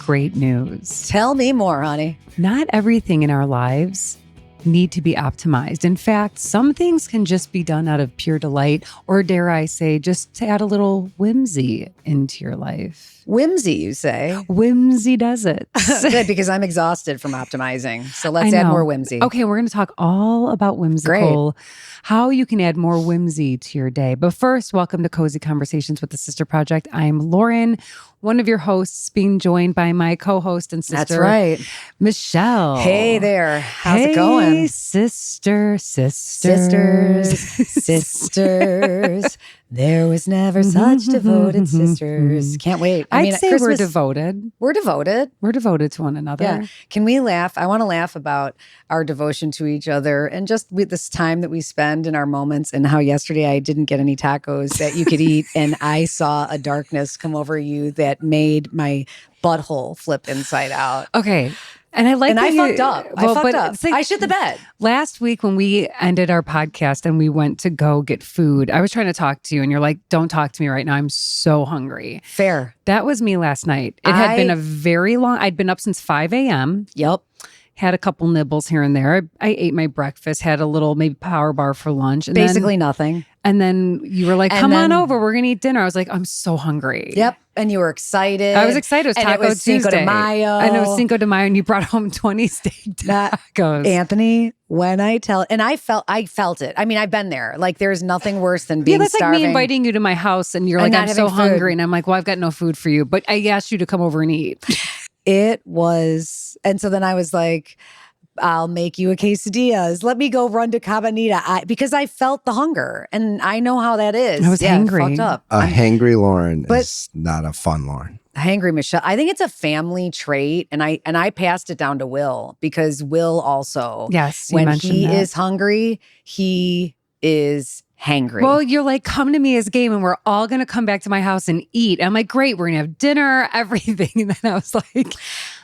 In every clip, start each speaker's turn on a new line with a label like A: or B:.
A: great news.
B: Tell me more, honey.
A: Not everything in our lives need to be optimized. In fact, some things can just be done out of pure delight, or dare I say, just to add a little whimsy into your life.
B: Whimsy, you say?
A: Whimsy does it.
B: Good, because I'm exhausted from optimizing. So let's add more whimsy.
A: Okay, we're going to talk all about whimsical, how you can add more whimsy to your day. But first, welcome to Cozy Conversations with the Sister Project. I'm Lauren, one of your hosts, being joined by my co-host and sister.
B: That's right.
A: Michelle.
B: Hey there. How's it going?
A: Sisters.
B: There was never such devoted sisters. Can't wait.
A: I'd say
B: Christmas,
A: we're devoted.
B: We're devoted.
A: We're devoted to one another.
B: Yeah. Can we laugh? I want to laugh about our devotion to each other and just with this time that we spend in our moments, and how yesterday I didn't get any tacos that you could eat, and I saw a darkness come over you that made my butthole flip inside out.
A: Okay. And I like
B: and
A: that
B: I fucked up. I fucked up.
A: Like,
B: I shit the bed.
A: Last week when we ended our podcast and we went to go get food, I was trying to talk to you and you're like, don't talk to me right now. I'm so hungry.
B: Fair.
A: That was me last night. It had been a very long, I'd been up since 5 a.m.
B: Yep.
A: Had a couple nibbles here and there. I ate my breakfast, had a little maybe power bar for lunch. And
B: basically nothing.
A: And then you were like, come on over. We're going to eat dinner. I was like, I'm so hungry.
B: Yep. And you were excited.
A: I was excited. It was Taco Tuesday.
B: Cinco de Mayo.
A: And it was Cinco de Mayo, and you brought home 20 steak tacos.
B: Anthony, when I tell, and I felt it. I mean, I've been there. Like, there's nothing worse than being
A: that's
B: starving.
A: like me inviting you to my house, and you're like, I'm so hungry. And I'm like, well, I've got no food for you. But I asked you to come over and eat.
B: It was, and so then I was like, I'll make you a quesadillas. Let me go run to Cabanita because I felt the hunger, and I know how that is.
A: I was hangry.
B: Fucked up.
C: Hangry Lauren is not a fun Lauren.
B: Hangry Michelle. I think it's a family trait, and I passed it down to Will, because Will also, when he is hungry, he is hangry.
A: Well, you're like, come to me as game, and we're all going to come back to my house and eat. I'm like, great, we're going to have dinner, everything. And then I was like,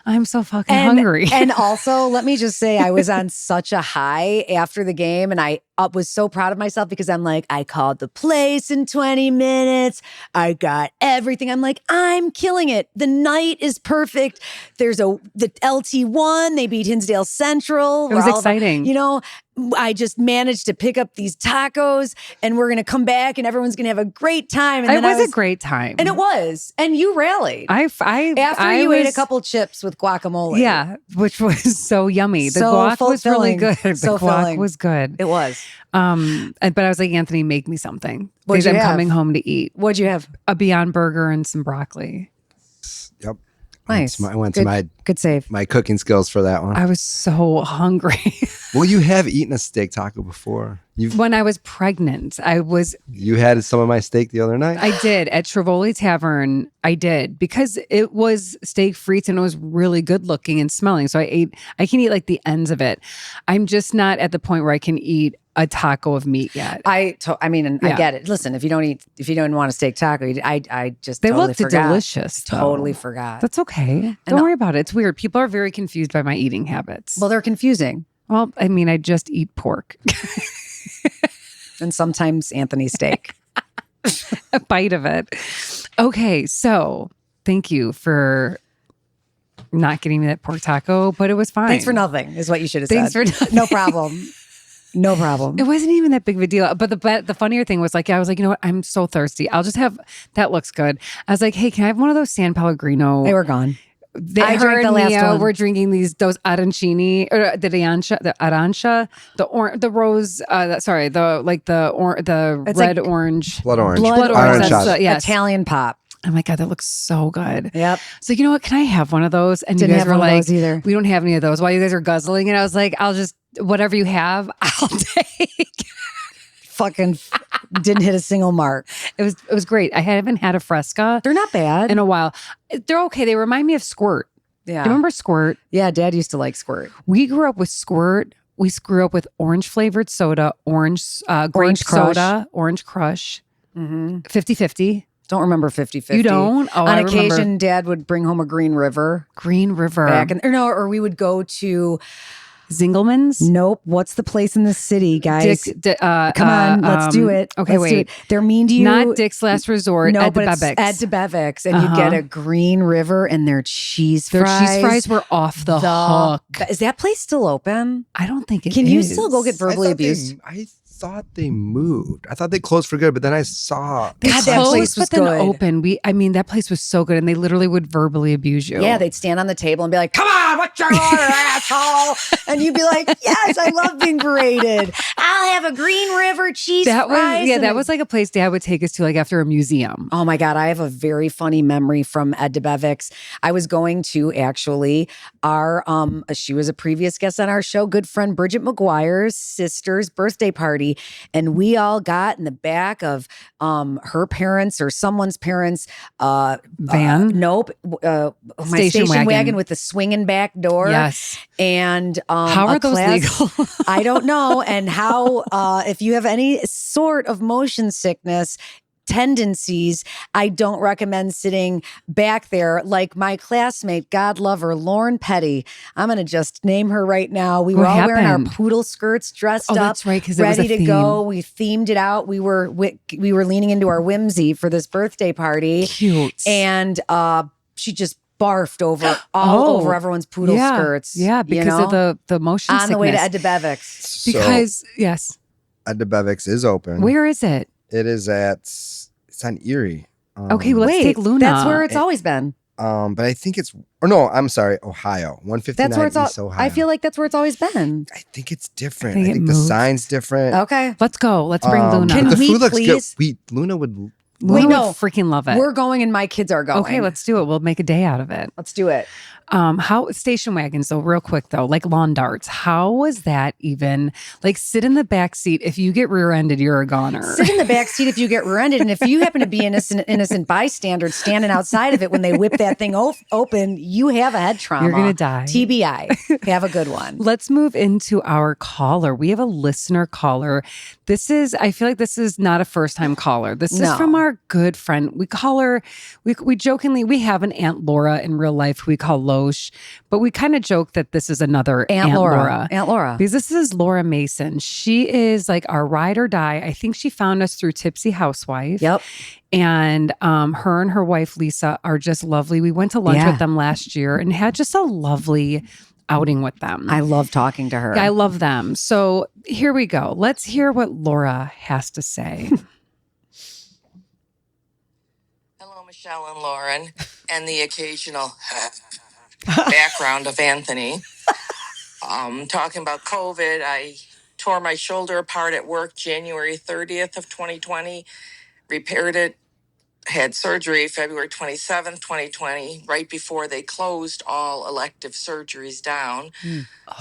A: I'm so fucking hungry.
B: And also, let me just say, I was on such a high after the game, and I was so proud of myself because I'm like, I called the place in 20 minutes. I got everything. I'm like, I'm killing it. The night is perfect. There's the LT1. They beat Hinsdale Central.
A: It was exciting.
B: I just managed to pick up these tacos, and we're going to come back, and everyone's going to have a great time. And
A: it was a great time.
B: And it was. And you rallied. After you ate a couple chips with guacamole.
A: Yeah, which was so yummy. The
B: so
A: guac was really good.
B: So
A: the guac was good.
B: It was.
A: But I was like, Anthony, make me something.
B: What'd you
A: I'm
B: have?
A: coming home to eat.
B: What'd you have?
A: A Beyond Burger and some broccoli.
C: Yep.
B: Nice.
C: I went to
B: good save.
C: my cooking skills for that one.
A: I was so hungry.
C: Well, you have eaten a steak taco before.
A: When I was pregnant,
C: You had some of my steak the other night?
A: I did at Trivoli Tavern. I did, because it was steak frites and it was really good looking and smelling. So I can eat like the ends of it. I'm just not at the point where I can eat a taco of meat yet.
B: I get it. Listen, if you don't want a steak taco, I just
A: they
B: totally
A: looked
B: forgot.
A: delicious.
B: Totally forgot.
A: That's okay. Don't worry about it. It's weird. People are very confused by my eating habits.
B: Well, they're confusing.
A: Well, I mean, I just eat pork.
B: And sometimes Anthony's steak.
A: A bite of it. Okay, so thank you for not getting me that pork taco, but it was fine.
B: Thanks for nothing is what you should have
A: Thanks
B: said.
A: for nothing.
B: No problem. No problem.
A: It wasn't even that big of a deal. But the funnier thing was, like, I was like, you know what? I'm so thirsty. I'll just have, that looks good. I was like, hey, can I have one of those San Pellegrino?
B: They were gone.
A: I drank the last one. We're drinking those arancini, or the arancia, the rose. The red orange,
C: blood orange,
A: yes.
B: Italian pop.
A: Oh my God, that looks so good.
B: Yep.
A: So you know what? Can I have one of those? And
B: Didn't
A: you guys
B: have
A: were
B: one of
A: like,
B: those either.
A: We don't have any of those. While you guys are guzzling, and I was like, I'll just whatever you have, I'll take.
B: Fucking didn't hit a single mark.
A: It was great. I haven't had a Fresca.
B: They're not bad
A: in a while. They're okay. They remind me of Squirt.
B: Yeah.
A: Do you remember Squirt?
B: Yeah, Dad used to like Squirt.
A: We grew up with Squirt. We grew up with orange flavored soda, grape
B: Orange Crush.
A: soda, Orange Crush, 50-50.
B: Don't remember 50-50.
A: You don't? Oh,
B: On
A: I
B: occasion,
A: remember.
B: Dad would bring home a Green River.
A: Green River.
B: Or we would go to
A: Zingelman's?
B: Nope. What's the place in the city, guys?
A: Come
B: Come on, let's do it.
A: Okay,
B: Let's do
A: wait.
B: it. They're mean to you.
A: Not Dick's Last Resort.
B: No,
A: Ed
B: but it's
A: Bebex.
B: Ed Bebex, and you get a Green River and their cheese
A: Their
B: fries.
A: cheese fries were off the hook.
B: Is that place still open?
A: I don't think it is.
B: Can you still go get verbally abused?
C: I thought they moved. I thought they closed for good, but then I saw.
A: They
B: God, that
A: closed,
B: place was
A: but then
B: good.
A: open. That place was so good, and they literally would verbally abuse you.
B: Yeah, they'd stand on the table and be like, "Come on, what's your order, asshole?" And you'd be like, "Yes, I love being berated. I'll have a Green River cheese fries."
A: That was like a place Dad would take us to, like after a museum.
B: Oh my God, I have a very funny memory from Ed Bebex. I was going to actually our she was a previous guest on our show, good friend Bridget McGuire's sister's birthday party, and we all got in the back of her parents or someone's parents
A: Van?
B: Nope. My station wagon with the swinging back door.
A: Yes.
B: And
A: how are those legal?
B: I don't know. And how if you have any sort of motion sickness tendencies, I don't recommend sitting back there like my classmate, God love her, Lauren Petty. I'm going to just name her right now. We were all wearing our poodle skirts, dressed up,
A: that's right, 'cause it was
B: ready
A: a
B: to go. We themed it out. We were leaning into our Whimsy for this birthday party.
A: Cute.
B: And she just barfed over everyone's poodle skirts.
A: Yeah, because of the motion
B: on
A: sickness.
B: the way to Ed Bebex.
A: Because, yes.
C: Ed Bebex is open.
A: Where is it?
C: It is it's on Erie.
A: Okay, well, let's take Luna.
B: That's where it's always been.
C: But I think I'm sorry, Ohio. 159
B: That's where it's
C: East Ohio.
B: I feel like that's where it's always been.
C: I think it's different.
A: I
C: I
A: think
C: think
A: it
C: the
A: moved.
C: sign's different.
B: Okay.
A: Let's go. Let's bring Luna.
B: Can
C: the
B: we
C: food looks
B: please?
C: good. Luna would.
A: Luna
B: no.
A: would freaking love it.
B: We're going and my kids are going.
A: Okay, let's do it. We'll make a day out of it.
B: Let's do it.
A: How station wagons though, real quick though, like lawn darts. How was that even? Like, sit in the back seat. If you get rear-ended, you're a goner.
B: Sit in the back seat if you get rear-ended, and if you happen to be innocent bystander standing outside of it when they whip that thing open, you have a head trauma.
A: You're gonna die.
B: TBI. Have a good one.
A: Let's move into our caller. We have a listener caller. I feel like this is not a first-time caller. This is from our good friend. We call her, we jokingly, we have an Aunt Laura in real life who we call Loesch, but we kind of joke that this is another Aunt Laura.
B: Aunt Laura.
A: Because this is Laura Mason. She is like our ride or die. I think she found us through Tipsy Housewife.
B: Yep.
A: And her and her wife, Lisa, are just lovely. We went to lunch with them last year and had just a lovely outing with them.
B: I love talking to her.
A: I love them. So here we go. Let's hear what Laura has to say.
D: Hello, Michelle and Lauren, and the occasional background of Anthony. Talking about COVID, I tore my shoulder apart at work January 30th of 2020, repaired it, had surgery February 27th, 2020, right before they closed all elective surgeries down.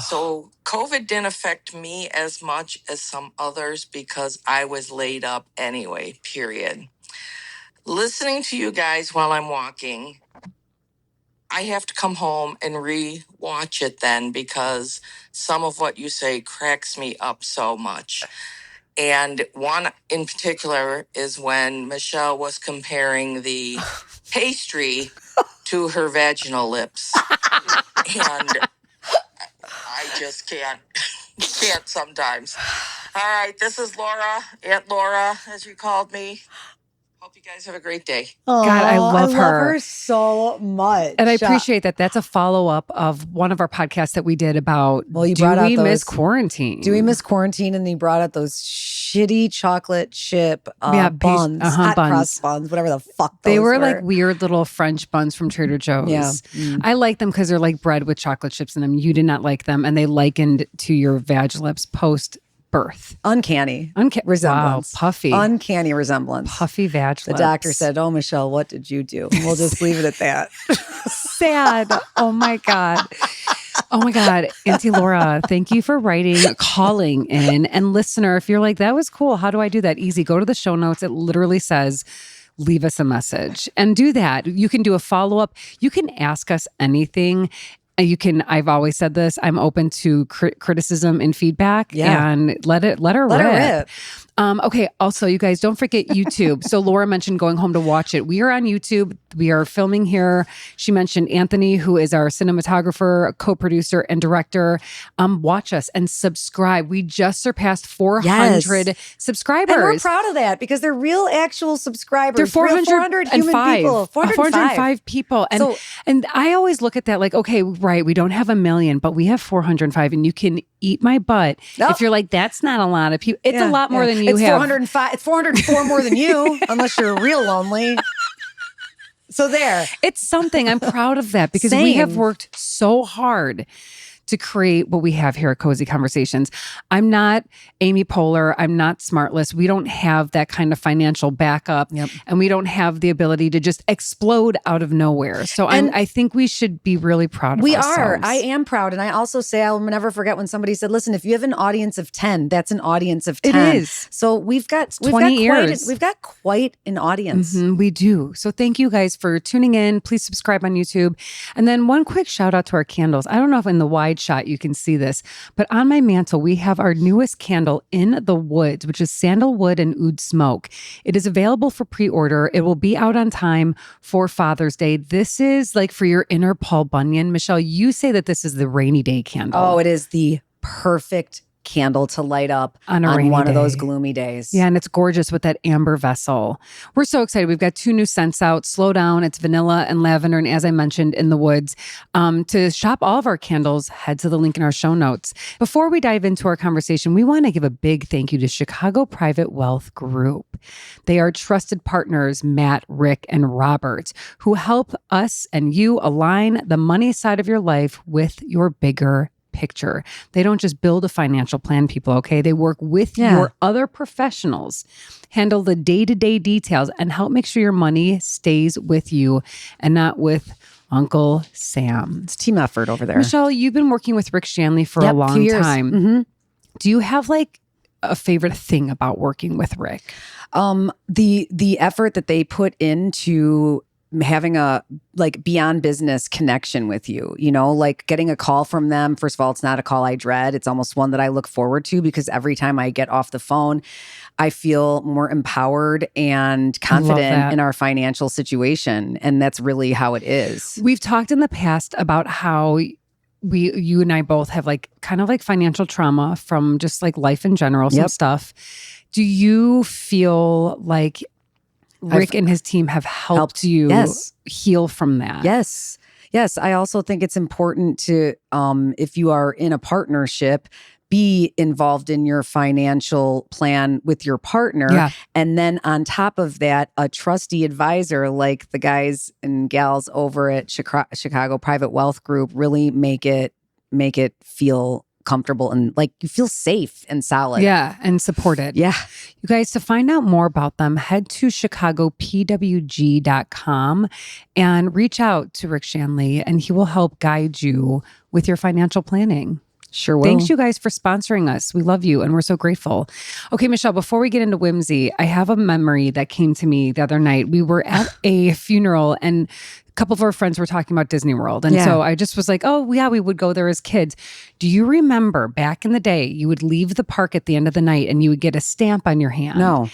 D: So COVID didn't affect me as much as some others because I was laid up anyway, period. Listening to you guys while I'm walking, I have to come home and re-watch it then because some of what you say cracks me up so much. And one in particular is when Michelle was comparing the pastry to her vaginal lips. And I just can't sometimes. All right, this is Laura, Aunt Laura, as you called me. Hope you guys have a great day.
B: Oh,
A: God, I love her.
B: her so much.
A: And I appreciate that. That's a follow-up of one of our podcasts that we did about
B: you
A: do
B: brought out
A: we
B: those-
A: miss quarantine?
B: Do we miss quarantine? And he brought out those shitty chocolate chip buns, hot
A: buns.
B: cross buns, whatever the fuck
A: They
B: those
A: were like weird little French buns from Trader Joe's.
B: Yeah.
A: I like them because they're like bread with chocolate chips in them. You did not like them. And they likened to your vag lips post-birth.
B: Uncanny resemblance.
A: Wow, puffy.
B: Uncanny resemblance.
A: Puffy vag
B: The
A: lips.
B: doctor said, "Oh, Michelle, what did you do?" We'll just leave it at that.
A: Sad. Oh my God. Oh my God. Auntie Laura, thank you for calling in. And listener, if you're like, that was cool, how do I do that? Easy. Go to the show notes. It literally says, leave us a message and do that. You can do a follow-up. You can ask us anything. I've always said this, I'm open to criticism and feedback and let her rip. Okay. Also, you guys, don't forget YouTube. So Laura mentioned going home to watch it. We are on YouTube. We are filming here. She mentioned Anthony, who is our cinematographer, co-producer, and director. Watch us and subscribe. We just surpassed 400 subscribers.
B: And we're proud of that because they're real, actual subscribers.
A: They're
B: 400 human people.
A: 405 people. And I always look at that like, okay, right, we don't have 1 million, but we have 405, and you can eat my butt. If you're like, that's not a lot of people. It's a lot more than you
B: it's
A: have.
B: 405. It's 404 more than you, unless you're real lonely. So there.
A: It's something. I'm proud of that because we have worked so hard to create what we have here at Cozy Conversations. I'm not Amy Poehler. I'm not Smartless. We don't have that kind of financial backup, and we don't have the ability to just explode out of nowhere. So I think we should be really proud of ourselves.
B: We are. I am proud. And I also say, I'll never forget when somebody said, listen, if you have an audience of 10, that's an audience of 10.
A: It is.
B: So we've got
A: 20 years.
B: We've got quite an audience.
A: We do. So thank you guys for tuning in. Please subscribe on YouTube. And then one quick shout out to our candles. I don't know if in the wide shot you can see this, but on my mantle, we have our newest candle in the woods, which is sandalwood and oud smoke. It is available for pre-order. It will be out on time for Father's Day. This is like for your inner Paul Bunyan. Michelle, you say that this is the rainy day candle.
B: Oh, it is the perfect candle to light up on one of those gloomy days.
A: Yeah, and it's gorgeous with that amber vessel. We're so excited. We've got 2 new scents out. Slow Down, it's vanilla and lavender, and as I mentioned, in the woods. To shop all of our candles, head to the link in our show notes. Before we dive into our conversation, we want to give a big thank you to Chicago Private Wealth Group. They are trusted partners, Matt, Rick, and Robert, who help us and you align the money side of your life with your bigger picture. They don't just build a financial plan, people, okay? They work with your other professionals, handle the day-to-day details, and help make sure your money stays with you and not with Uncle Sam.
B: It's team effort over there.
A: Michelle, you've been working with Rick Shanley for a long time.
B: Mm-hmm.
A: Do you have like a favorite thing about working with Rick?
B: The effort that they put into having a like beyond business connection with you, you know, like getting a call from them. First of all, it's not a call I dread. It's almost one that I look forward to because every time I get off the phone, I feel more empowered and confident in our financial situation. And that's really how it is.
A: We've talked in the past about how you and I both have like kind of like financial trauma from just like life in general, some stuff. Do you feel like Rick and his team have helped you heal from that?
B: Yes. Yes. I also think it's important to, if you are in a partnership, be involved in your financial plan with your partner. Yeah. And then on top of that, a trusty advisor like the guys and gals over at Chicago Private Wealth Group really make it feel comfortable and like you feel safe and solid.
A: Yeah, and supported.
B: Yeah.
A: You guys, to find out more about them, head to chicagopwg.com and reach out to Rick Shanley and he will help guide you with your financial planning.
B: Sure will.
A: Thanks you guys for sponsoring us. We love you and we're so grateful. Okay, Michelle, before we get into Whimsy, I have a memory that came to me the other night. We were at a funeral and a couple of our friends were talking about Disney World. And so I just was like, oh yeah, we would go there as kids. Do you remember back in the day, you would leave the park at the end of the night and you would get a stamp on your hand?
B: No.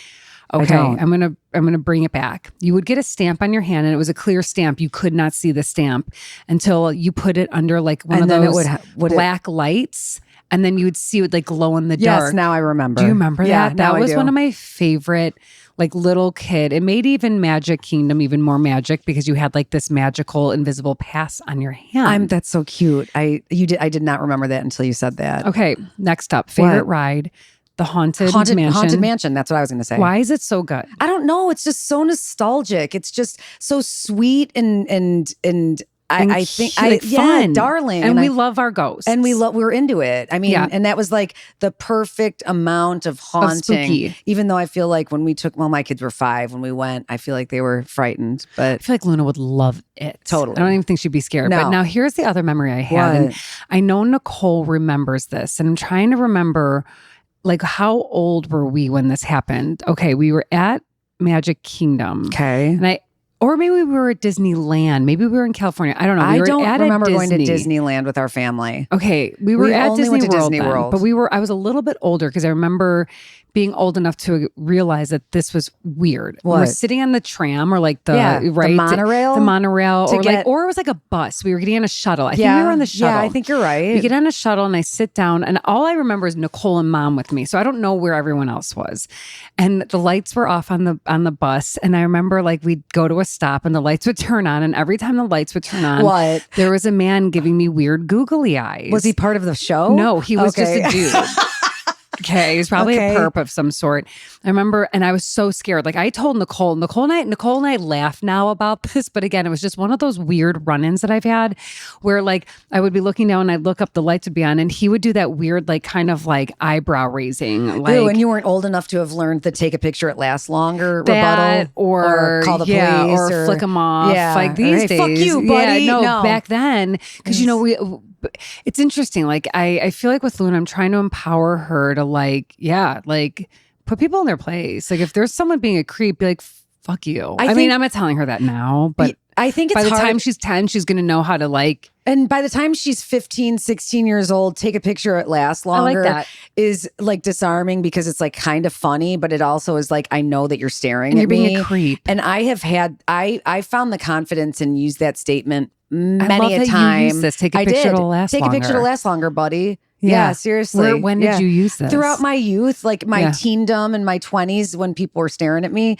A: Okay, I'm gonna bring it back. You would get a stamp on your hand, and it was a clear stamp. You could not see the stamp until you put it under like one of those black lights, and then you would see it like glow in the dark.
B: Yes, now I remember.
A: Do you remember that?
B: That
A: was one of my favorite. Like little kid, it made even Magic Kingdom even more magic because you had like this magical invisible pass on your hand.
B: That's so cute. I did not remember that until you said that.
A: Okay, next up, favorite ride. The Haunted Mansion.
B: Haunted Mansion. That's what I was going to say.
A: Why is it so good?
B: I don't know. It's just so nostalgic. It's just so sweet and I think fun, darling,
A: and we love our ghosts,
B: and we're into it. I mean, and that was like the perfect amount of haunting. Even though I feel like when we took, my kids were 5 when we went. I feel like they were frightened, but
A: I feel like Luna would love it.
B: Totally.
A: I don't even think she'd be scared.
B: No.
A: But now here's the other memory I had, and I know Nicole remembers this, and I'm trying to remember. Like, how old were we when this happened? Okay, we were at Magic Kingdom.
B: Okay.
A: Or maybe we were at Disneyland. Maybe we were in California. I don't know.
B: I don't remember going to Disneyland with our family.
A: Okay, we were at Disney World, but I was a little bit older because I remember being old enough to realize that this was weird.
B: What?
A: We're sitting on the tram or like the
B: monorail?
A: the monorail,
B: To
A: or
B: get-
A: or it was like a bus. We were getting on a shuttle. I think we were on the shuttle.
B: Yeah, I think you're right.
A: We get on a shuttle and I sit down, and all I remember is Nicole and Mom with me. So I don't know where everyone else was. And the lights were off on the bus. And I remember like we'd go to a stop and the lights would turn on. And every time the lights would turn on,
B: What?
A: there was a man giving me weird googly eyes.
B: Was he part of the show?
A: No, he was just a dude. Okay, he's probably
B: Okay.
A: a perp of some sort. I remember, and I was so scared. Like I told Nicole and I laugh now about this, but again, it was just one of those weird run-ins that I've had where like I would be looking down and I'd look up, the lights would be on, and he would do that weird, like kind of like eyebrow raising. Like,
B: Ooh, and you weren't old enough to have learned the take a picture, it lasts longer
A: that,
B: rebuttal,
A: or
B: call the
A: yeah,
B: police,
A: or flick them off.
B: Yeah.
A: Like these
B: Hey,
A: days,
B: fuck you, buddy.
A: Yeah, no,
B: No.
A: back then, because you know it's interesting. Like I feel like with Luna, I'm trying to empower her to like put people in their place. Like if there's someone being a creep, be like, fuck you. I mean, I'm not telling her that now, but
B: I think it's
A: by the
B: hard.
A: time she's 10, she's going to know how to like.
B: And by the time she's 15, 16 years old, take a picture, it lasts longer.
A: that.
B: Is like disarming because it's like kind of funny, but it also is like, I know that you're staring
A: And
B: at
A: you're being
B: me.
A: a creep.
B: And I found the confidence and used that statement many
A: love
B: a
A: that you
B: time.
A: use this. Take a
B: I
A: picture
B: did.
A: to last
B: Take a picture to
A: longer.
B: last longer, buddy. Yeah, seriously.
A: When did you use this?
B: Throughout my youth, like my
A: Yeah.
B: teendom and my 20s, when people were staring at me.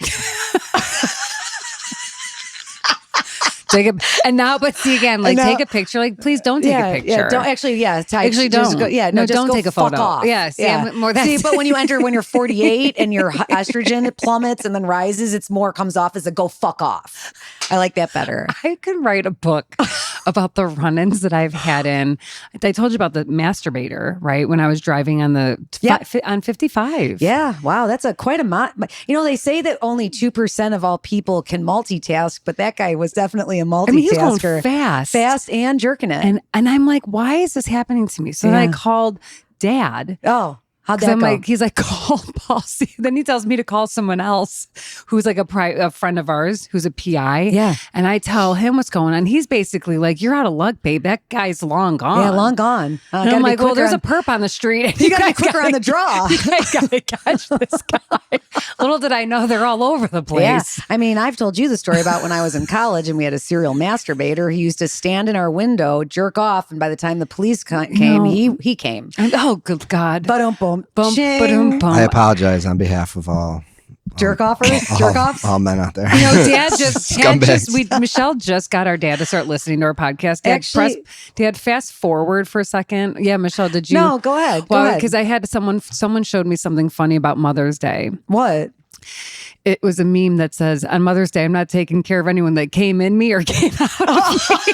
A: And now, but see again, like take a picture. Like, please don't take a picture.
B: Yeah, don't actually. Yeah,
A: Actually,
B: just
A: don't.
B: Go, yeah,
A: No,
B: just
A: don't
B: go
A: take a
B: fuck
A: photo.
B: Off.
A: Yeah, see, I'm more
B: See, but when you're 48 and your estrogen plummets and then rises, it's more comes off as a go fuck off. I like that better.
A: I could write a book about the run-ins that I've had in. I told you about the masturbator, right? When I was driving on on 55.
B: Yeah, wow, that's quite a You know, they say that only 2% of all people can multitask, but that guy was definitely a multitasker.
A: I mean, he's going fast
B: and jerking it.
A: And I'm like, why is this happening to me? So then I called Dad.
B: Oh, how'd
A: 'Cause
B: that
A: I'm
B: go?
A: like, he's like, call Paul. Then he tells me to call someone else who's like a friend of ours who's a PI.
B: Yeah.
A: And I tell him what's going on. He's basically like, you're out of luck, babe. That guy's long gone.
B: Yeah, long gone.
A: And I'm like, well, there's a perp on the street. And
B: You gotta be quicker on the draw.
A: You guys gotta catch this guy. Little did I know they're all over the place.
B: Yeah. I mean, I've told you the story about when I was in college and we had a serial masturbator. He used to stand in our window, jerk off, and by the time the police came, he came.
A: Oh, good God.
B: Ba-dum-bum.
A: Bum,
B: Ching.
A: ba-dum, bum.
C: I apologize on behalf of all
B: Jerk offers? Jerk offs?
C: all men out there.
A: You know,
C: Scumbags.
A: Michelle just got our dad to start listening to our podcast. Dad, fast forward for a second. Yeah, Michelle, did you?
B: No, go ahead. Go
A: Well,
B: ahead.
A: because I had someone showed me something funny about Mother's Day.
B: What?
A: It was a meme that says, on Mother's Day, I'm not taking care of anyone that came in me or came out of me.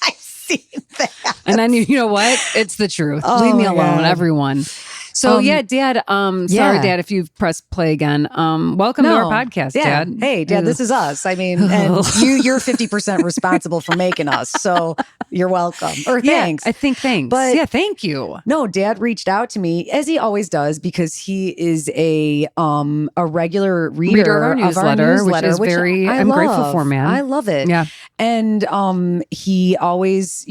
B: I've seen that.
A: And then you know what? It's the truth.
B: Oh
A: Leave me
B: my
A: alone,
B: God.
A: everyone. So Dad, sorry, Dad, if you've pressed play again. Welcome to our podcast,
B: Yeah.
A: Dad.
B: Hey, Dad, this is us. I mean, and you're 50% responsible for making us. So you're welcome. Or thanks.
A: I think thanks.
B: But-
A: yeah, thank you.
B: No, Dad reached out to me as he always does because he is a regular reader
A: of our newsletter, which is I'm grateful for, man.
B: I love it.
A: Yeah.
B: And he always,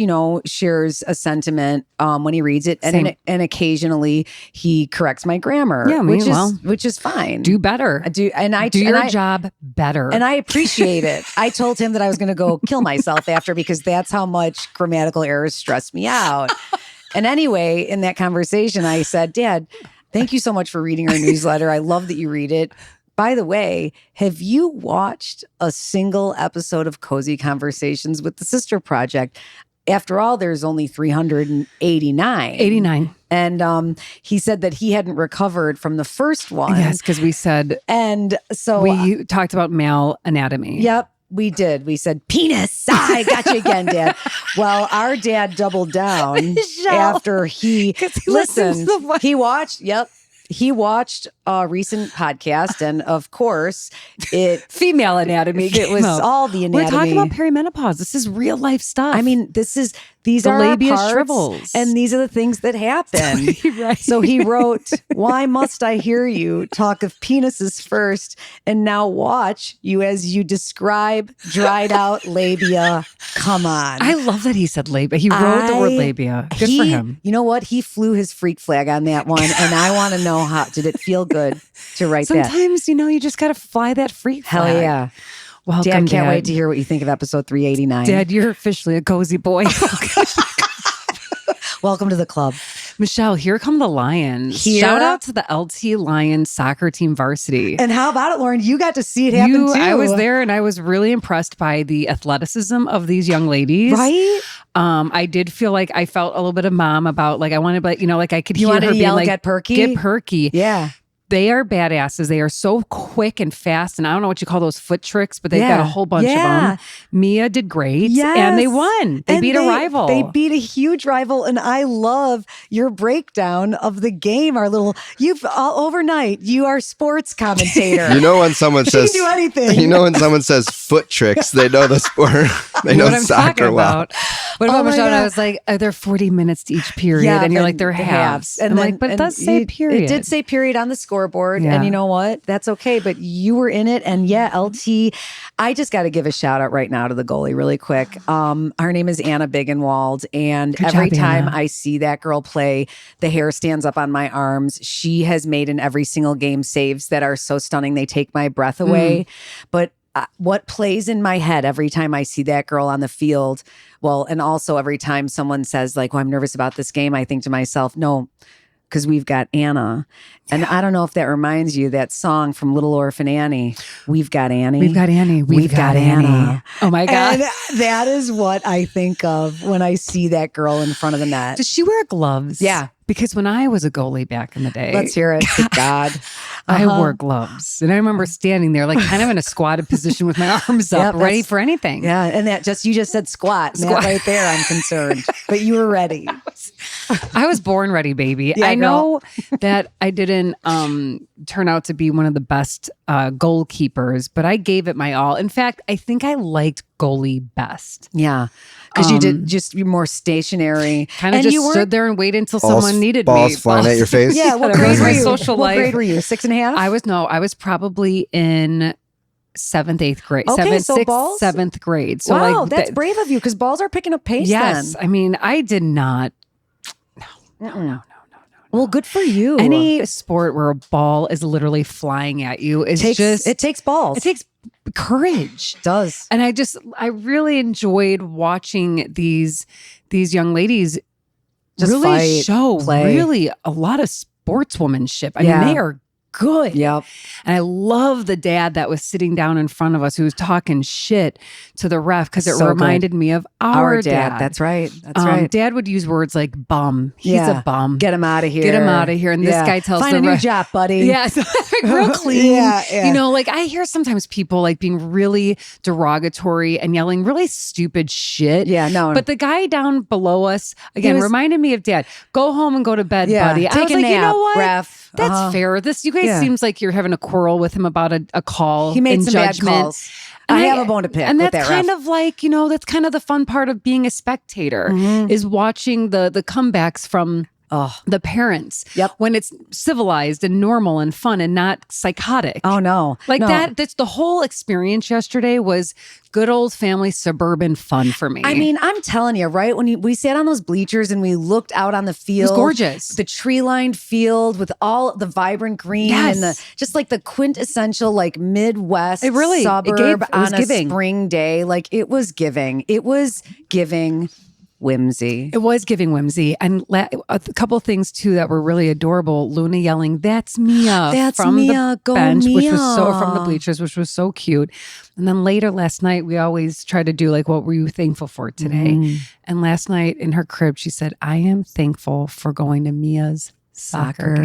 B: shares a sentiment when he reads it, and occasionally he corrects my grammar.
A: Yeah,
B: which is fine.
A: Do better.
B: Do
A: your job better.
B: And I appreciate it. I told him that I was going to go kill myself after because that's how much grammatical errors stress me out. And anyway, in that conversation, I said, Dad, thank you so much for reading our newsletter. I love that you read it. By the way, have you watched a single episode of Cozy Conversations with the Sister Project? After all, there's only 389.
A: 89.
B: And he said that he hadn't recovered from the first one.
A: Yes, because we said,
B: and so
A: we talked about male anatomy.
B: Yep, we did. We said, penis. I got you again, Dad. Well, our dad doubled down after he listened. He watched, he watched a recent podcast, and of course,
A: Female anatomy.
B: it was all the anatomy.
A: We're talking about perimenopause. This is real life stuff.
B: I mean, this is these
A: The
B: are our
A: labia
B: parts,
A: shrivels.
B: and these are the things that happen.
A: Right.
B: So he wrote, "Why must I hear you talk of penises first, and now watch you as you describe dried out labia? Come on."
A: I love that he said labia. He wrote the word labia. Good for him.
B: You know what? He flew his freak flag on that one, and I want to know how did it feel good to write that?
A: Sometimes, you just got to fly that freak
B: Hell
A: flag.
B: yeah.
A: Welcome,
B: Dad, can't wait to hear what you think of episode 389.
A: Dad, you're officially a cozy boy.
B: Welcome to the club.
A: Michelle, here come the Lions. Shout out to the LT Lions soccer team varsity.
B: And how about it, Lauren? You got to see it happen too.
A: I was there and I was really impressed by the athleticism of these young ladies.
B: Right?
A: I did feel like I felt a little bit of mom about like I wanted, like, like I could hear
B: wanted
A: her
B: to
A: being
B: yell,
A: like,
B: "Get perky?"
A: Get perky.
B: Yeah.
A: They are badasses. They are so quick and fast. And I don't know what you call those foot tricks, but they've got a whole bunch of them. Mia did great.
B: Yes.
A: And they won. They beat a rival.
B: They beat a huge rival. And I love your breakdown of the game. Overnight, you are sports commentator.
C: When someone
B: She
C: says,
B: can do anything.
C: when someone says foot tricks, they know the sport. They know
A: what I'm
C: soccer
A: talking
C: well.
A: about. What about
B: Oh my
A: Michelle? And I
B: God.
A: was like, are there 40 minutes to each period?
B: Yeah,
A: and you're
B: and
A: like, they're
B: the
A: halves.
B: And
A: I'm
B: then,
A: like, but it
B: and
A: does say period.
B: It did say period on the scoreboard.
A: Yeah.
B: And you know what? That's okay. But you were in it. And yeah, LT, I just got to give a shout out right now to the goalie really quick. Her name is Anna Biggenwald. And
A: Good
B: every
A: job,
B: time
A: Anna.
B: I see that girl play, the hair stands up on my arms. She has made in every single game saves that are so stunning. They take my breath away. But what plays in my head every time I see that girl on the field, well, and also every time someone says like, "Well, I'm nervous about this game," I think to myself, no, because we've got Anna. And I don't know if that reminds you, that song from Little Orphan Annie, "We've got Annie.
A: We've got Annie. We've got
B: Anna."
A: Annie. Oh my God.
B: And that is what I think of when I see that girl in front of the net.
A: Does she wear gloves?
B: Yeah.
A: Because when I was a goalie back in the day,
B: Let's hear it. Good God.
A: I wore gloves. And I remember standing there like kind of in a squatted position with my arms up,
B: Yep,
A: ready
B: that's-
A: for anything.
B: Yeah, and you just said squat. And that right there, I'm concerned. But you were ready.
A: I was born ready, baby.
B: Yeah,
A: I know that I didn't turn out to be one of the best goalkeepers, but I gave it my all. In fact, I think I liked goalie best.
B: Yeah. Because you did just be more stationary.
A: Kind of
B: And
A: just
B: you weren't-
A: stood there and waited until
C: Balls-
A: someone needed
C: balls
A: me.
C: flying at your face.
B: Yeah, what
A: That
B: grade
A: was
B: were
A: my
B: you?
A: social
B: What
A: life.
B: grade were you? 6.5?
A: I was probably in 7th, 8th grade.
B: Okay,
A: 7th,
B: so
A: 6th,
B: balls?
A: 7th grade. So
B: wow,
A: like
B: that's brave of you because balls are picking up pace
A: Yes.
B: then.
A: I mean, I did not.
B: No. Well, good for you.
A: Any sport where a ball is literally flying at you is
B: it takes balls.
A: it takes courage.
B: It does.
A: And I really enjoyed watching these young ladies
B: Just
A: really
B: fight,
A: show
B: play.
A: really a lot of sportswomanship. I
B: Yeah.
A: mean, they are good.
B: Yep.
A: And I love the dad that was sitting down in front of us who was talking shit to the ref because it
B: So good.
A: reminded me of our dad.
B: That's right. That's right.
A: Dad would use words like bum. He's
B: Yeah.
A: a bum.
B: Get him out of here.
A: Get him out of here. And this
B: Yeah.
A: guy tells
B: Find
A: the
B: a new
A: ref-
B: job, buddy.
A: Yeah, real clean.
B: Yeah.
A: Like I hear sometimes people like being really derogatory and yelling really stupid shit.
B: Yeah, no.
A: But the guy down below us, again,
B: was-
A: reminded me of Dad. Go home and go to bed,
B: Yeah.
A: buddy. I
B: Take
A: was
B: a
A: like,
B: nap,
A: you know what?
B: ref.
A: That's fair. You guys
B: Yeah.
A: seems like you're having a quarrel with him about a call.
B: He made
A: in
B: some
A: judgment.
B: bad calls.
A: And
B: I have a bone to pick
A: and
B: with
A: that's
B: that
A: kind
B: ref.
A: of like, that's kind of the fun part of being a spectator is watching the comebacks from the parents.
B: Yep.
A: When it's civilized and normal and fun and not psychotic.
B: Oh, no.
A: Like
B: No.
A: that's the whole experience yesterday was good old family suburban fun for me.
B: I mean, I'm telling you, right? When we sat on those bleachers and we looked out on the field,
A: it was gorgeous.
B: The tree-lined field with all the vibrant green
A: Yes.
B: and just like the quintessential like Midwest suburb
A: it was
B: on
A: giving.
B: a spring day. Like it was giving. It was giving whimsy.
A: It was giving whimsy. And a couple of things too that were really adorable. Luna yelling, "That's Mia!"
B: That's
A: from
B: Mia.
A: the
B: Go
A: bench, which was
B: Mia.
A: from the bleachers, which was so cute. And then later last night, we always try to do like, what were you thankful for today? And last night in her crib, she said, "I am thankful for going to Mia's soccer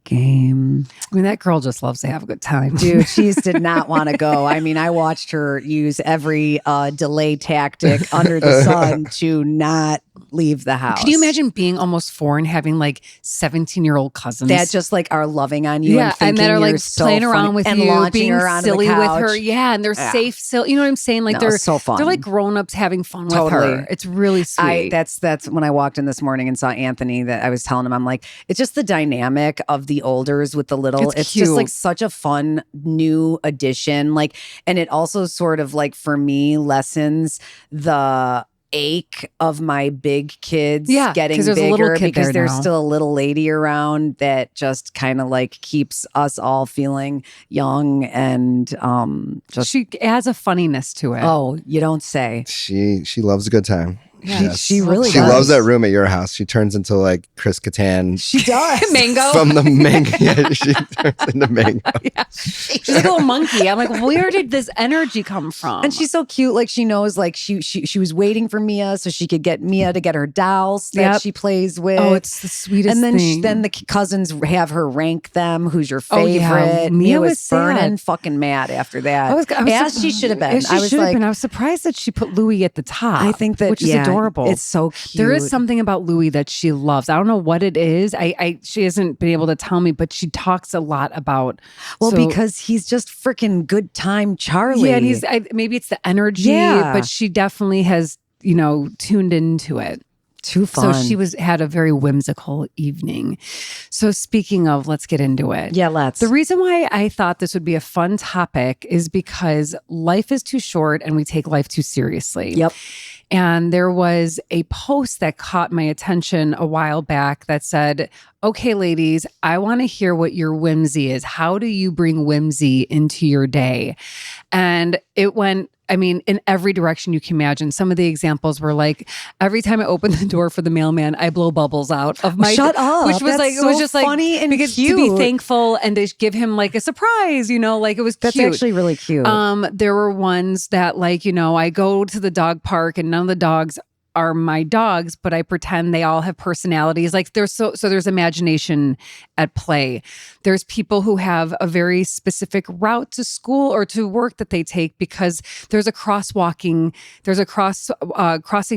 A: game." I mean, that girl just loves to have a good time.
B: Dude, she just did not want to go. I mean, I watched her use every delay tactic under the sun to not leave the house.
A: Can you imagine being almost 4 and having like 17-year-old cousins
B: that just like are loving on you
A: and that are like playing around with
B: and
A: you,
B: launching
A: being
B: her onto
A: silly
B: the
A: with
B: couch.
A: her. Yeah, and they're safe. You know what I'm saying? Like they're
B: so fun.
A: They're like grown-ups having fun with her. It's really sweet.
B: That's when I walked in this morning and saw Anthony, that I was telling him, I'm like, it's just the dynamic of the olders with the little. It's just like such a fun new addition. Like, and it also sort of like for me lessens the ache of my big kids getting bigger because there's still a little lady around that just kind of like keeps us all feeling young and just
A: she adds a funniness to it.
B: Oh, you don't say.
C: She loves a good time.
A: Yeah.
B: She really
C: She
B: does.
C: loves that room at your house. She turns into like Chris Kattan.
B: She does.
A: Mango.
C: From the mango. Yeah, she turns into mango.
A: Yeah. She's a little monkey. I'm like, where did this energy come from?
B: And she's so cute. Like she knows, like she was waiting for Mia so she could get Mia to get her dolls that she plays with.
A: Oh, it's the sweetest
B: and then
A: thing.
B: then the cousins have her rank them. Who's your
A: Oh,
B: favorite?
A: yeah.
B: Mia was
A: sad.
B: burning fucking mad after that. As she should have been.
A: As she should have been. I was surprised that she put Louis at the top.
B: I think that
A: which is adorable.
B: It's so cute.
A: There is something about Louis that she loves. I don't know what it is. She hasn't been able to tell me, but she talks a lot about.
B: Because he's just freaking good time Charlie.
A: Yeah, and he's maybe it's the energy, but she definitely has tuned into it.
B: Too fun.
A: So she had a very whimsical evening. So speaking of, let's get into it.
B: Yeah, let's.
A: The reason why I thought this would be a fun topic is because life is too short and we take life too seriously.
B: Yep.
A: And there was a post that caught my attention a while back that said, okay, ladies, I want to hear what your whimsy is. How do you bring whimsy into your day? And it went, in every direction you can imagine. Some of the examples were like, every time I open the door for the mailman, I blow bubbles out of my.
B: Shut up!
A: Which was
B: That's
A: it was just
B: funny and
A: because
B: cute.
A: To be thankful and to give him like a surprise, like it was cute.
B: That's actually really cute.
A: There were ones that I go to the dog park and none of the dogs are my dogs, but I pretend they all have personalities. Like there's there's imagination at play. There's people who have a very specific route to school or to work that they take because there's a crossing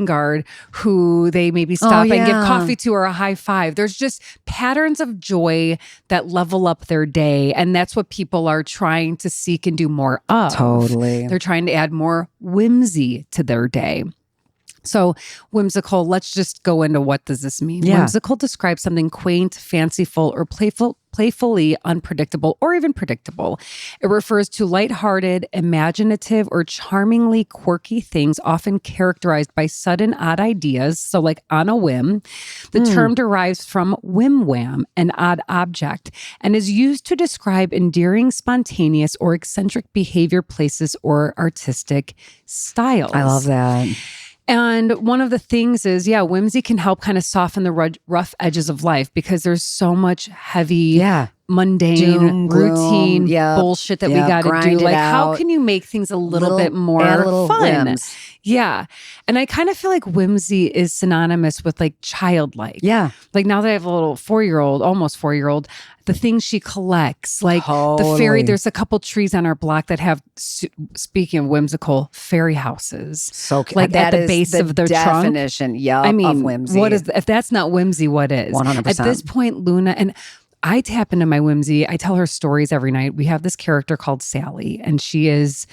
A: guard who they maybe stop and give coffee to or a high five. There's just patterns of joy that level up their day. And that's what people are trying to seek and do more of.
B: Totally.
A: They're trying to add more whimsy to their day. So whimsical, let's just go into what does this mean?
B: Yeah.
A: Whimsical describes something quaint, fanciful, or playfully unpredictable or even predictable. It refers to lighthearted, imaginative, or charmingly quirky things often characterized by sudden odd ideas, so like on a whim. The term derives from whim wham, an odd object, and is used to describe endearing, spontaneous, or eccentric behavior, places, or artistic styles.
B: I love that.
A: And one of the things is, whimsy can help kind of soften the rough edges of life because there's so much heavy, mundane,
B: Doom,
A: routine
B: gloom,
A: bullshit that we got to do. Like, how can you make things a little bit more fun?
B: Whims.
A: Yeah. And I kind of feel like whimsy is synonymous with like childlike.
B: Yeah.
A: Like now that I have a little 4-year-old, almost 4-year-old, the things she collects, like the fairy, there's a couple trees on our block that have, speaking of whimsical, fairy houses.
B: So
A: like
B: that
A: at the base of their
B: definition,
A: trunk.
B: of whimsy.
A: What is, if that's not whimsy, what is?
B: 100%.
A: At this point, Luna, and I tap into my whimsy. I tell her stories every night. We have this character called Sally, and she is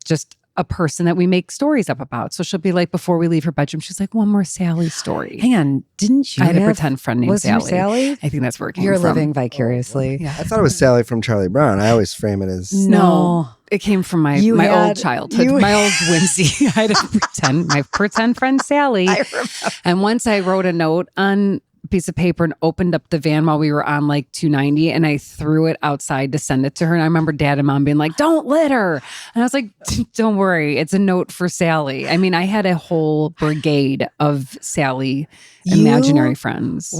A: just a person that we make stories up about. So she'll be like, before we leave her bedroom, she's like, one more Sally story.
B: Hang on, didn't you?
A: I had a pretend friend named Sally.
B: Was Sally?
A: I think that's where it came
B: You're
A: from.
B: living vicariously.
A: Yeah.
C: I thought it was Sally from Charlie Brown. I always frame it as
A: No. It came from my old childhood, my old whimsy. I had my pretend friend Sally.
B: I remember.
A: And once I wrote a note on a piece of paper and opened up the van while we were on like 290 and I threw it outside to send it to her. And I remember Dad and Mom being like, don't litter. And I was like, don't worry. It's a note for Sally. I mean, I had a whole brigade of Sally imaginary friends.
B: I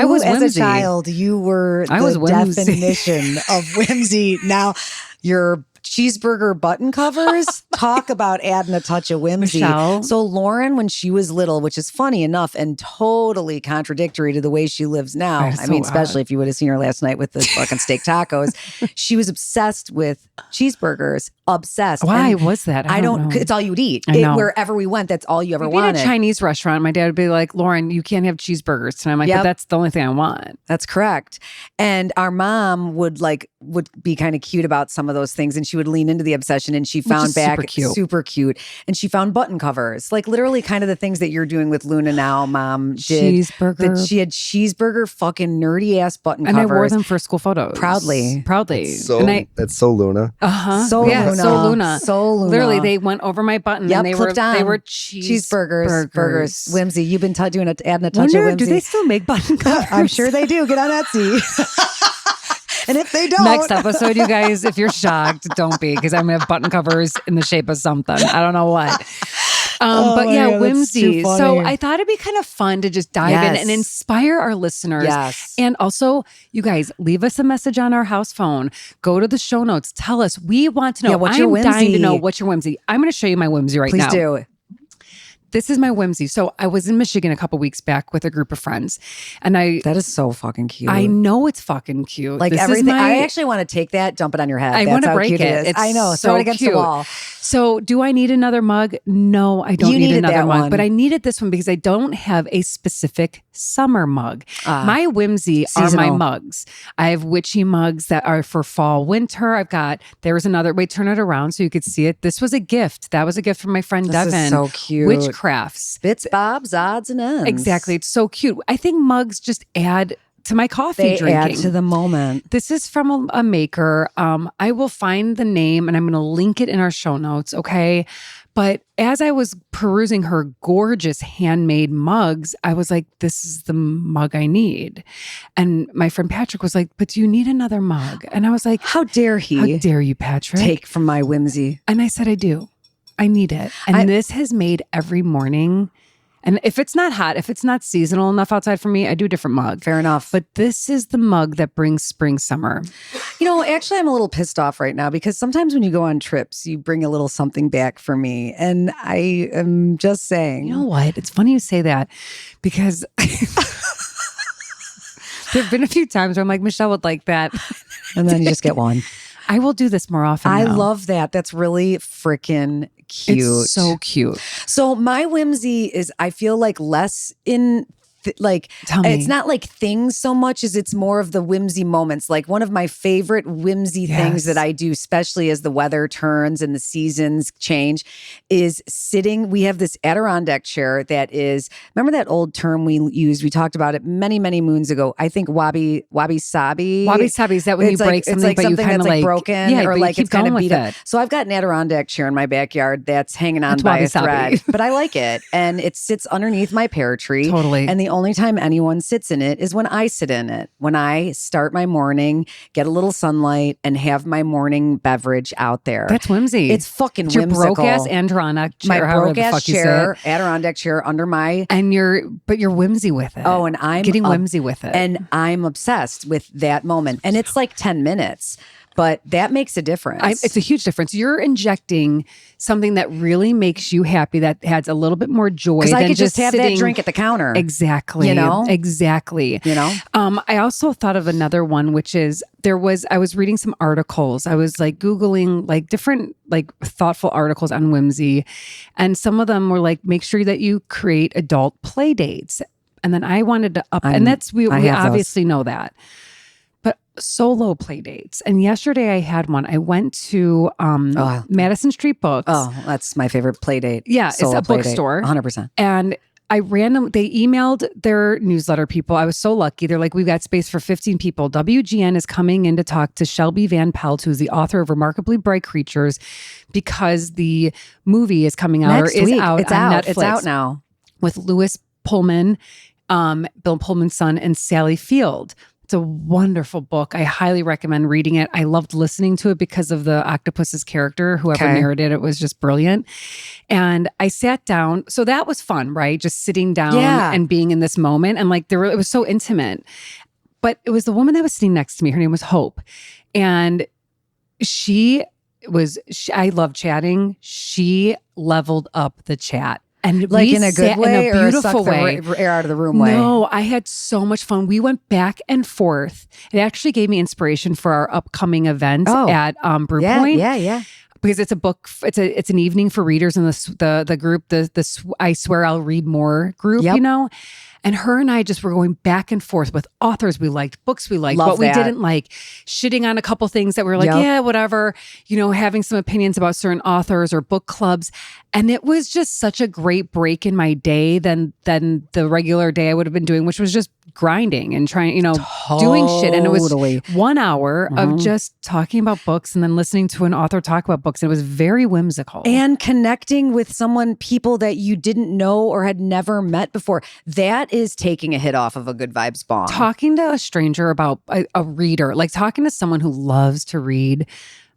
B: was as
A: whimsy.
B: a child, you were the definition of whimsy. Now you're cheeseburger button covers. Talk about adding a touch of whimsy.
A: Michelle?
B: So Lauren, when she was little, which is funny enough and totally contradictory to the way she lives now.
A: That is
B: I
A: so
B: mean,
A: odd.
B: especially if you would have seen her last night with the fucking steak tacos. She was obsessed with cheeseburgers. Obsessed.
A: Why
B: And
A: was that?
B: I don't.
A: know.
B: It's all you would eat.
A: I know.
B: Wherever we went, that's all you ever
A: We'd be at
B: wanted.
A: a Chinese restaurant. My dad would be like, Lauren, you can't have cheeseburgers tonight. I'm like,
B: Yep.
A: but that's the only thing I want.
B: That's correct. And our mom would be kind of cute about some of those things, and she would lean into the obsession. And she found
A: is
B: back
A: super cute.
B: and she found button covers, like literally kind of the things that you're doing with Luna now. Mom did
A: Cheeseburger.
B: that. She had cheeseburger fucking nerdy ass button
A: And
B: covers.
A: I wore them for school photos.
B: Proudly.
C: So
A: and
C: it's so Luna.
B: So
A: yeah,
B: Luna.
A: so Luna.
B: So Luna.
A: Literally, they went over my button
B: Yep,
A: and they
B: clipped on.
A: they were
B: cheeseburgers. Burgers.
A: cheeseburgers.
B: Whimsy. You've been adding a touch of
A: Wonder,
B: whimsy.
A: do they still make button covers?
B: I'm sure they do. Get on Etsy. And if they don't,
A: Next episode, you guys, if you're shocked, don't be, because I'm gonna have button covers in the shape of something. I don't know what. But
B: my
A: yeah,
B: God, that's too
A: whimsy. So
B: funny.
A: I thought it'd be kind of fun to just dive in
B: Yes.
A: and inspire our listeners.
B: Yes.
A: And also, you guys, leave us a message on our house phone. Go to the show notes. Tell us. We want to know.
B: Yeah, what's
A: I'm
B: your
A: dying to
B: whimsy?
A: know what's your whimsy. I'm going to show you my whimsy right
B: please
A: now.
B: do.
A: This is my whimsy. So I was in Michigan a couple weeks back with a group of friends, and
B: That is so fucking cute.
A: I know it's fucking cute.
B: Like
A: This is
B: everything. I
A: my-
B: actually want to take that, dump it on your head.
A: I
B: That's
A: want to
B: how
A: break
B: cute
A: it.
B: is.
A: It's
B: I know.
A: so
B: Throw it against
A: cute.
B: the wall.
A: So, do I need another mug? No, I don't
B: You
A: need
B: needed
A: another
B: that
A: mug,
B: one.
A: but I needed this one because I don't have a specific summer mug. My whimsy are my
B: Seasonal.
A: mugs. I have witchy mugs that are for fall, winter. There was another, wait, turn it around so you could see it. This was a gift. That was a gift from my friend
B: This is
A: Devin.
B: so cute.
A: Witchcrafts.
B: Bits, bobs, odds, and ends.
A: Exactly. It's so cute. I think mugs just add to my coffee
B: They
A: drinking.
B: add to the moment.
A: This is from a maker. I will find the name and I'm going to link it in our show notes. Okay. But as I was perusing her gorgeous handmade mugs, I was like, this is the mug I need. And my friend Patrick was like, but do you need another mug? And I was like,
B: How dare he
A: how dare you, Patrick?
B: take from my whimsy?
A: And I said, I do. I need it. And this has made every morning. And if it's not hot, if it's not seasonal enough outside for me, I do a different mug.
B: Fair enough.
A: But this is the mug that brings spring, summer.
B: You know, actually, I'm a little pissed off right now because sometimes when you go on trips, you bring a little something back for me. And I am just saying.
A: You know what? It's funny you say that because there have been a few times where I'm like, Michelle would like that.
B: And then you just get one.
A: I will do this more often.
B: I
A: now.
B: love that. That's really freaking cute.
A: It's so cute.
B: So my whimsy is, I feel like less in
A: Tell me.
B: it's not like things so much as it's more of the whimsy moments. Like one of my favorite whimsy things that I do, especially as the weather turns and the seasons change, is sitting. We have this Adirondack chair that is, remember that old term we used? We talked about it many, many moons ago. I think wabi sabi.
A: Wabi sabi, is that when you break something,
B: it's like
A: but you
B: something
A: kind
B: that's
A: of
B: like broken,
A: yeah,
B: or
A: but
B: like
A: you keep
B: it's kind of
A: going
B: beat
A: with
B: up.
A: it.
B: So I've got an Adirondack chair in my backyard that's hanging on
A: That's
B: by a
A: wabi-sabi.
B: thread, but I like it. And it sits underneath my pear tree.
A: Totally.
B: And the only time anyone sits in it is when I sit in it. When I start my morning, get a little sunlight, and have my morning beverage out there.
A: That's whimsy.
B: It's fucking
A: It's your
B: whimsical.
A: broke ass Adirondack chair.
B: My
A: however
B: broke
A: the
B: ass
A: fuck you say
B: chair,
A: it.
B: Adirondack chair under my.
A: And you're whimsy with it.
B: Oh, and I'm
A: getting whimsy with it.
B: And I'm obsessed with that moment. And it's like 10 minutes, but that makes a difference.
A: It's a huge difference. You're injecting something that really makes you happy, that adds a little bit more joy.
B: Because I
A: than
B: could just have that
A: sitting-
B: drink at the counter.
A: Exactly.
B: You know?
A: Exactly.
B: You know?
A: I also thought of another one, which is I was reading some articles. I was like Googling like different like thoughtful articles on whimsy. And some of them were like, make sure that you create adult play dates. And then I wanted to up, and that's, we
B: I have those.
A: obviously know that. But solo play dates. And yesterday I had one. I went to Madison Street Books.
B: Oh, that's my favorite play date.
A: Yeah, it's
B: Solo
A: a
B: play date.
A: bookstore.
B: 100%.
A: And they emailed their newsletter people. I was so lucky. They're like, we've got space for 15 people. WGN is coming in to talk to Shelby Van Pelt, who's the author of Remarkably Bright Creatures, because the movie is coming out
B: Next
A: or is
B: week.
A: out
B: It's
A: on
B: out.
A: Netflix.
B: It's out now.
A: With Louis Pullman, Bill Pullman's son, and Sally Field. It's a wonderful book. I highly recommend reading it. I loved listening to it because of the octopus's character. Whoever narrated it was just brilliant. And I sat down. So that was fun, right? Just sitting down and being in this moment. And like it was so intimate. But it was the woman that was sitting next to me. Her name was Hope. And she I love chatting. She leveled up the chat. And
B: Like
A: we
B: in a good
A: sat
B: way
A: in a
B: or
A: beautiful way.
B: air out of the room way?
A: No, I had so much fun. We went back and forth. It actually gave me inspiration for our upcoming event at Brew Point.
B: Yeah.
A: Because it's a book, it's an evening for readers in the group, the I Swear I'll Read More group,
B: Yep.
A: you know? And her and I just were going back and forth with authors we liked, books we liked,
B: Love
A: but we
B: that.
A: didn't like, shitting on a couple things that we were like,
B: Yep.
A: yeah, whatever, you know, having some opinions about certain authors or book clubs. And it was just such a great break in my day than the regular day I would have been doing, which was just grinding and trying, you know, doing shit. And it was
B: Totally.
A: 1 hour of just talking about books and then listening to an author talk about books. And it was very whimsical.
B: And connecting with people that you didn't know or had never met before. That is taking a hit off of a good vibes bomb.
A: Talking to a stranger about a reader, like talking to someone who loves to read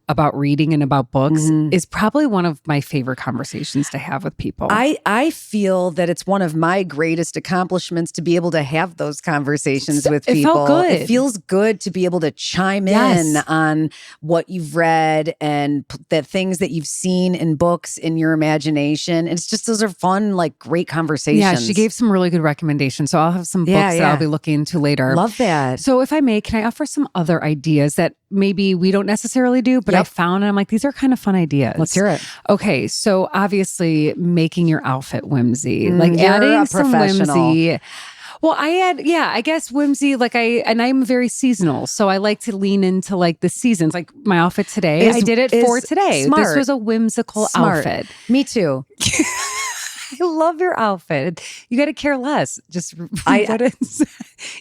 A: about reading and about books is probably one of my favorite conversations to have with people.
B: I feel that it's one of my greatest accomplishments to be able to have those conversations with people.
A: It felt good.
B: It feels good to be able to chime
A: Yes.
B: in on what you've read and the things that you've seen in books in your imagination. It's just, those are fun, like great conversations.
A: Yeah, she gave some really good recommendations. So I'll have some books that I'll be looking into later.
B: Love that.
A: So if I may, can I offer some other ideas that maybe we don't necessarily do, but I found, and I'm like, these are kind of fun ideas.
B: Let's hear it.
A: Okay, so obviously making your outfit whimsy, like
B: you're
A: adding
B: a
A: some
B: professional.
A: whimsy. Well, I guess whimsy, like I'm very seasonal. So I like to lean into like the seasons. Like my outfit today, I did it for today.
B: smart.
A: This was a whimsical outfit.
B: Me too.
A: I love your outfit. You got to care less. Just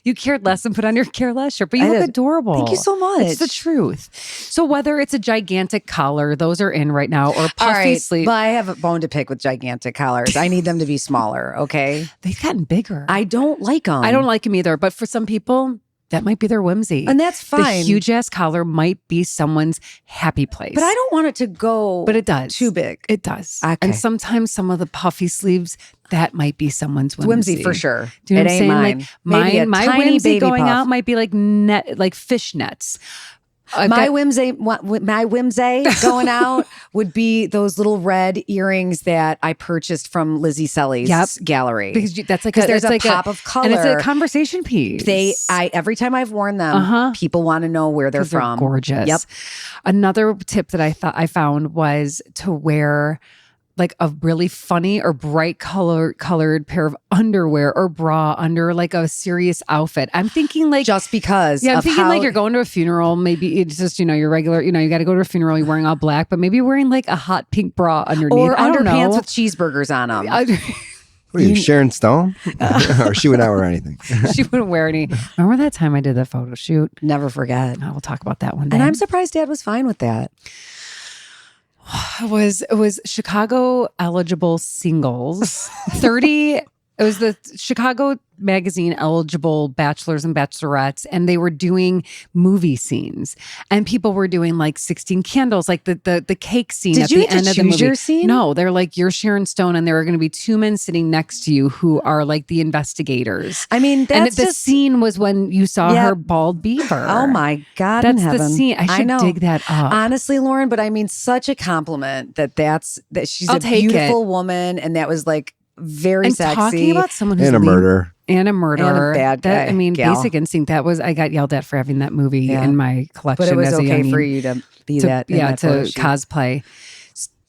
A: you cared less and put on your care less shirt, but you look adorable.
B: Thank you so much.
A: It's the truth. So whether it's a gigantic collar, those are in right now, or puffy sleeve.
B: But I have a bone to pick with gigantic collars. I need them to be smaller. Okay.
A: They've gotten bigger.
B: I don't like them.
A: I don't like them either. But for some people, that might be their whimsy.
B: And that's fine.
A: The huge ass collar might be someone's happy place.
B: But I don't want it to go
A: But it does.
B: too big.
A: It does.
B: Okay.
A: And sometimes some of the puffy sleeves, that might be someone's whimsy.
B: For sure.
A: Do you know
B: It
A: what I'm
B: ain't
A: saying?
B: mine. Maybe a
A: my
B: tiny
A: whimsy
B: baby
A: going
B: puff.
A: out might be like fish nets.
B: My whimsy going out would be those little red earrings that I purchased from Lizzie Selly's gallery.
A: Because that's like
B: there's a
A: like
B: pop of color.
A: and it's a conversation piece.
B: Every time I've worn them, people want to know where they're from.
A: Gorgeous.
B: Yep.
A: Another tip that I found was to wear like a really funny or bright colored pair of underwear or bra under like a serious outfit. I'm thinking like
B: Just because.
A: I'm
B: of
A: thinking
B: how,
A: like you're going to a funeral. Maybe it's just, your regular, you got to go to a funeral. You're wearing all black, but maybe you're wearing like a hot pink bra underneath.
B: or
A: I don't know.
B: underpants with cheeseburgers on them.
C: What are you, Sharon Stone? Or she would not wear anything.
A: She wouldn't wear any. Remember that time I did the photo shoot?
B: Never forget.
A: We'll talk about that one day.
B: And I'm surprised Dad was fine with that.
A: It was Chicago eligible singles. 30. It was the Chicago Magazine eligible bachelors and bachelorettes, and they were doing movie scenes, and people were doing like 16 candles, like the cake scene
B: Did
A: at
B: you
A: the
B: have to
A: end of the
B: choose
A: movie.
B: your scene?
A: No, they're like, you're Sharon Stone, and there are going to be two men sitting next to you who are like the investigators.
B: I mean,
A: And
B: that's
A: the
B: just
A: scene was when you saw
B: Yeah.
A: her bald beaver.
B: Oh my God,
A: That's
B: in
A: the
B: heaven.
A: scene. I should
B: know.
A: dig that up.
B: Honestly, Lauren, but I mean, such a compliment that she's
A: I'll
B: a
A: take
B: beautiful woman, and that was like very
A: and
B: sexy.
A: talking about someone who's
C: And a
A: lean-
C: murder.
A: And a murderer.
B: bad
A: That,
B: guy,
A: I mean,
B: gal.
A: Basic Instinct. I got yelled at for having that movie
B: Yeah.
A: in my collection.
B: but it was
A: as a
B: okay
A: youngin.
B: for you to be
A: to,
B: that. in
A: yeah,
B: that
A: to
B: photo shoot.
A: cosplay.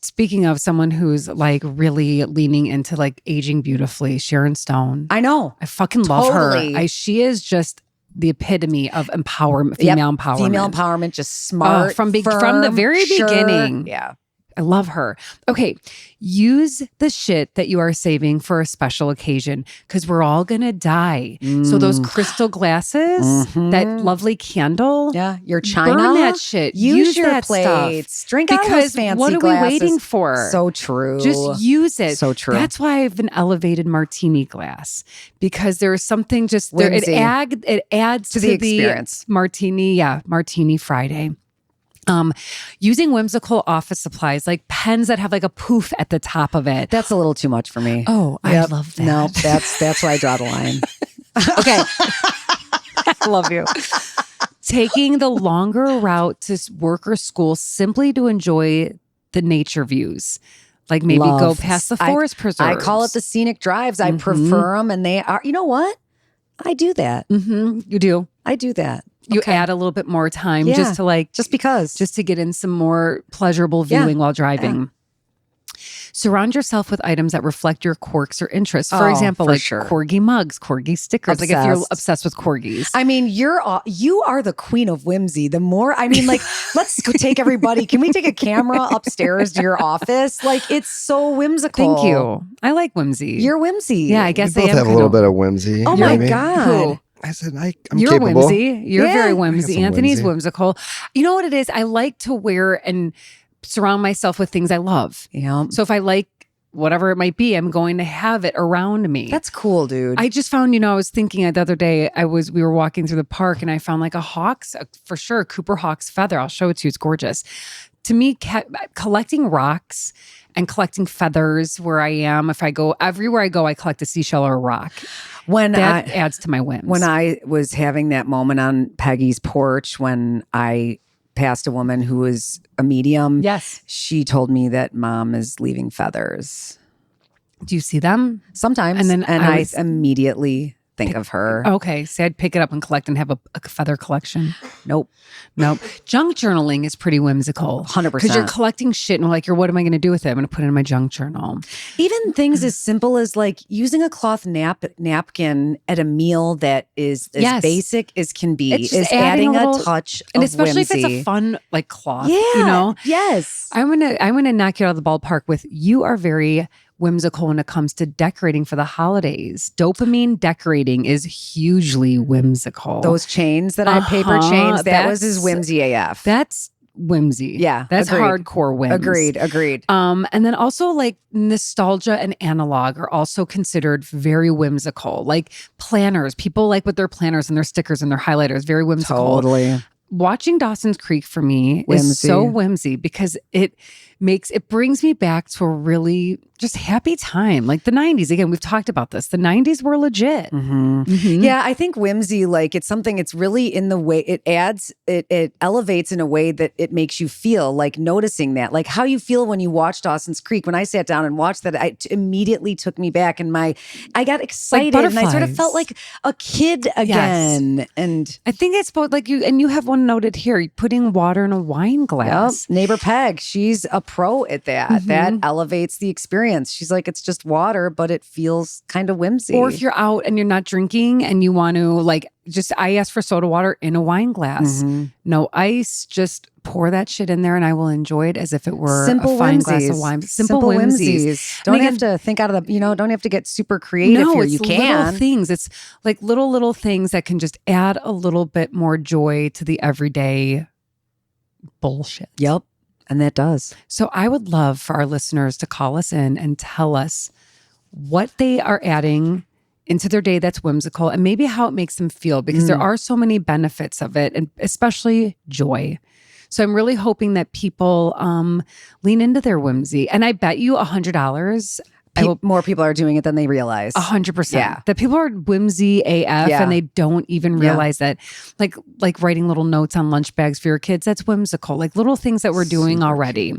A: Speaking of someone who's like really leaning into like aging beautifully, Sharon Stone.
B: I know.
A: I fucking love
B: Totally.
A: her. She is just the epitome of empowerment,
B: Yep.
A: female empowerment.
B: Female empowerment, just smart
A: from the
B: firm,
A: very
B: sure.
A: beginning.
B: Yeah.
A: I love her. Okay, use the shit that you are saving for a special occasion because we're all gonna die. So those crystal glasses, that lovely candle,
B: Yeah. Your china.
A: burn that shit.
B: Use your
A: that
B: plates.
A: stuff.
B: Drink out of those
A: Because
B: fancy
A: what are
B: glasses.
A: we waiting for?
B: So true.
A: Just use it.
B: So true.
A: That's why I have an elevated martini glass because there is something just there. It
B: Whimsy.
A: adds
B: To the experience.
A: Martini, Martini Friday. Using whimsical office supplies like pens that have like a poof at the top of it.
B: That's a little too much for me.
A: Oh, I
B: Yep.
A: love that.
B: No, that's where I draw the line.
A: Okay. I love you. taking the longer route to work or school simply to enjoy the nature views. Like maybe go
B: Love.
A: past the forest preserves.
B: I call it the scenic drives. I prefer them, and they are. You know what? I do that.
A: You do.
B: I do that.
A: You
B: Okay.
A: add a little bit more time
B: Yeah.
A: just to like
B: Just because.
A: just to get in some more pleasurable viewing while driving. Surround yourself with items that reflect your quirks or interests. For example,
B: for
A: like
B: sure.
A: corgi mugs, corgi stickers. Like if you're
B: Obsessed.
A: obsessed with corgis.
B: I mean, you are the queen of whimsy. The more, I mean, like, let's go take everybody. Can we take a camera upstairs to your office? Like, it's so whimsical.
A: Thank you. I like whimsy.
B: You're whimsy.
A: Yeah, I guess
C: We
A: I
C: both
A: am
C: have a
A: kind
C: little
A: of-
C: bit of whimsy.
B: Oh
C: you know
B: my
C: what I mean?
B: God.
A: Who?
C: I said, I'm
A: You're
C: capable.
A: whimsy. You're
B: Yeah.
A: very
C: I got
A: whimsy.
C: some
A: Anthony's
C: whimsy.
A: whimsical. You know what it is? I like to wear and surround myself with things I love.
B: Yeah.
A: So if I like whatever it might be, I'm going to have it around me.
B: That's cool, dude.
A: I just found, I was thinking the other day, we were walking through the park and I found like for sure, Cooper Hawk's feather. I'll show it to you. It's gorgeous. To me, collecting rocks and collecting feathers where I am, everywhere I go, I collect a seashell or a rock. That adds to my whims.
B: When I was having that moment on Peggy's porch when I passed a woman who was a medium,
A: yes.
B: she told me that mom is leaving feathers.
A: Do you see them?
B: Sometimes.
A: And then
B: I immediately think of her.
A: Okay. See, I'd pick it up and collect and have a feather collection.
B: Nope.
A: Junk journaling is pretty whimsical.
B: 100%.
A: Because you're collecting shit and like, what am I going to do with it? I'm going to put it in my junk journal.
B: Even things as simple as like using a cloth napkin at a meal that is as
A: Yes.
B: basic as can be
A: It's
B: is
A: just adding
B: adding
A: a
B: a
A: little-
B: touch
A: And
B: of
A: especially
B: whimsy.
A: if it's a fun like cloth,
B: Yeah. Yes.
A: I'm gonna knock you out of the ballpark with you are very whimsical when it comes to decorating for the holidays. Dopamine decorating is hugely whimsical.
B: Those chains that I paper
A: Uh-huh.
B: chains, that was his
A: That's-
B: whimsy AF.
A: That's whimsy.
B: Yeah,
A: That's
B: agreed.
A: hardcore whims.
B: Agreed.
A: And then also like nostalgia and analog are also considered very whimsical. Like planners, people like with their planners and their stickers and their highlighters, very whimsical.
B: Totally.
A: Watching Dawson's Creek for me
B: Whimsy.
A: is so whimsy because it brings me back to a really just happy time. Like the 90s. Again, we've talked about this. The 90s were legit. Mhm.
B: Yeah, I think whimsy, like it's something, it's really in the way it adds, it elevates in a way that it makes you feel, like noticing that, like how you feel when you watch Dawson's Creek. When I sat down and watched that, it immediately took me back and I got excited and I sort of
A: butterflies.
B: felt like a kid again. And
A: I think it's both like you have one noted here, putting water in a wine glass.
B: neighbor Peg, she's a pro at that. That elevates the experience. She's like, it's just water, but it feels kind of whimsy.
A: Or if you're out and you're not drinking and you want to I ask for soda water in a wine glass. No ice, just pour that shit in there and I will enjoy it as if it were
B: simple
A: a fine
B: whimsies.
A: glass of wine. Simple whimsies.
B: Don't
A: And
B: have
A: again,
B: to think out of the, don't have to get super creative
A: no,
B: here.
A: it's
B: You
A: little
B: can.
A: things. It's like little things that can just add a little bit more joy to the everyday bullshit.
B: Yep. And that does.
A: So I would love for our listeners to call us in and tell us what they are adding into their day that's whimsical and maybe how it makes them feel, because there are so many benefits of it, and especially joy. So I'm really hoping that people lean into their whimsy. And I bet you $100,
B: More people are doing it than they realize.
A: 100%.
B: Yeah.
A: That people are whimsy AF
B: Yeah.
A: and they don't even realize that. Like writing little notes on lunch bags for your kids, that's whimsical. Like little things that we're doing already.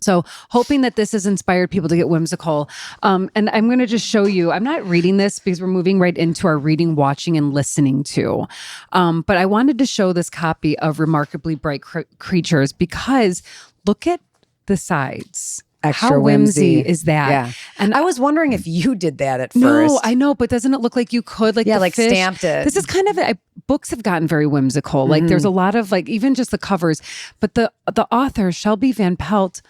A: So hoping that this has inspired people to get whimsical. And I'm going to just show you, I'm not reading this because we're moving right into our reading, watching, and listening to. But I wanted to show this copy of Remarkably Bright Creatures because look at the sides.
B: Extra
A: How whimsy
B: whimsy.
A: is that?
B: Yeah.
A: And
B: I was wondering if you did that at
A: no,
B: first.
A: I know, but doesn't it look like you could? Like
B: Yeah,
A: the
B: like
A: fish,
B: stamped it.
A: This is kind of books have gotten very whimsical. Like there's a lot of like even just the covers, but the author Shelby Van Pelt.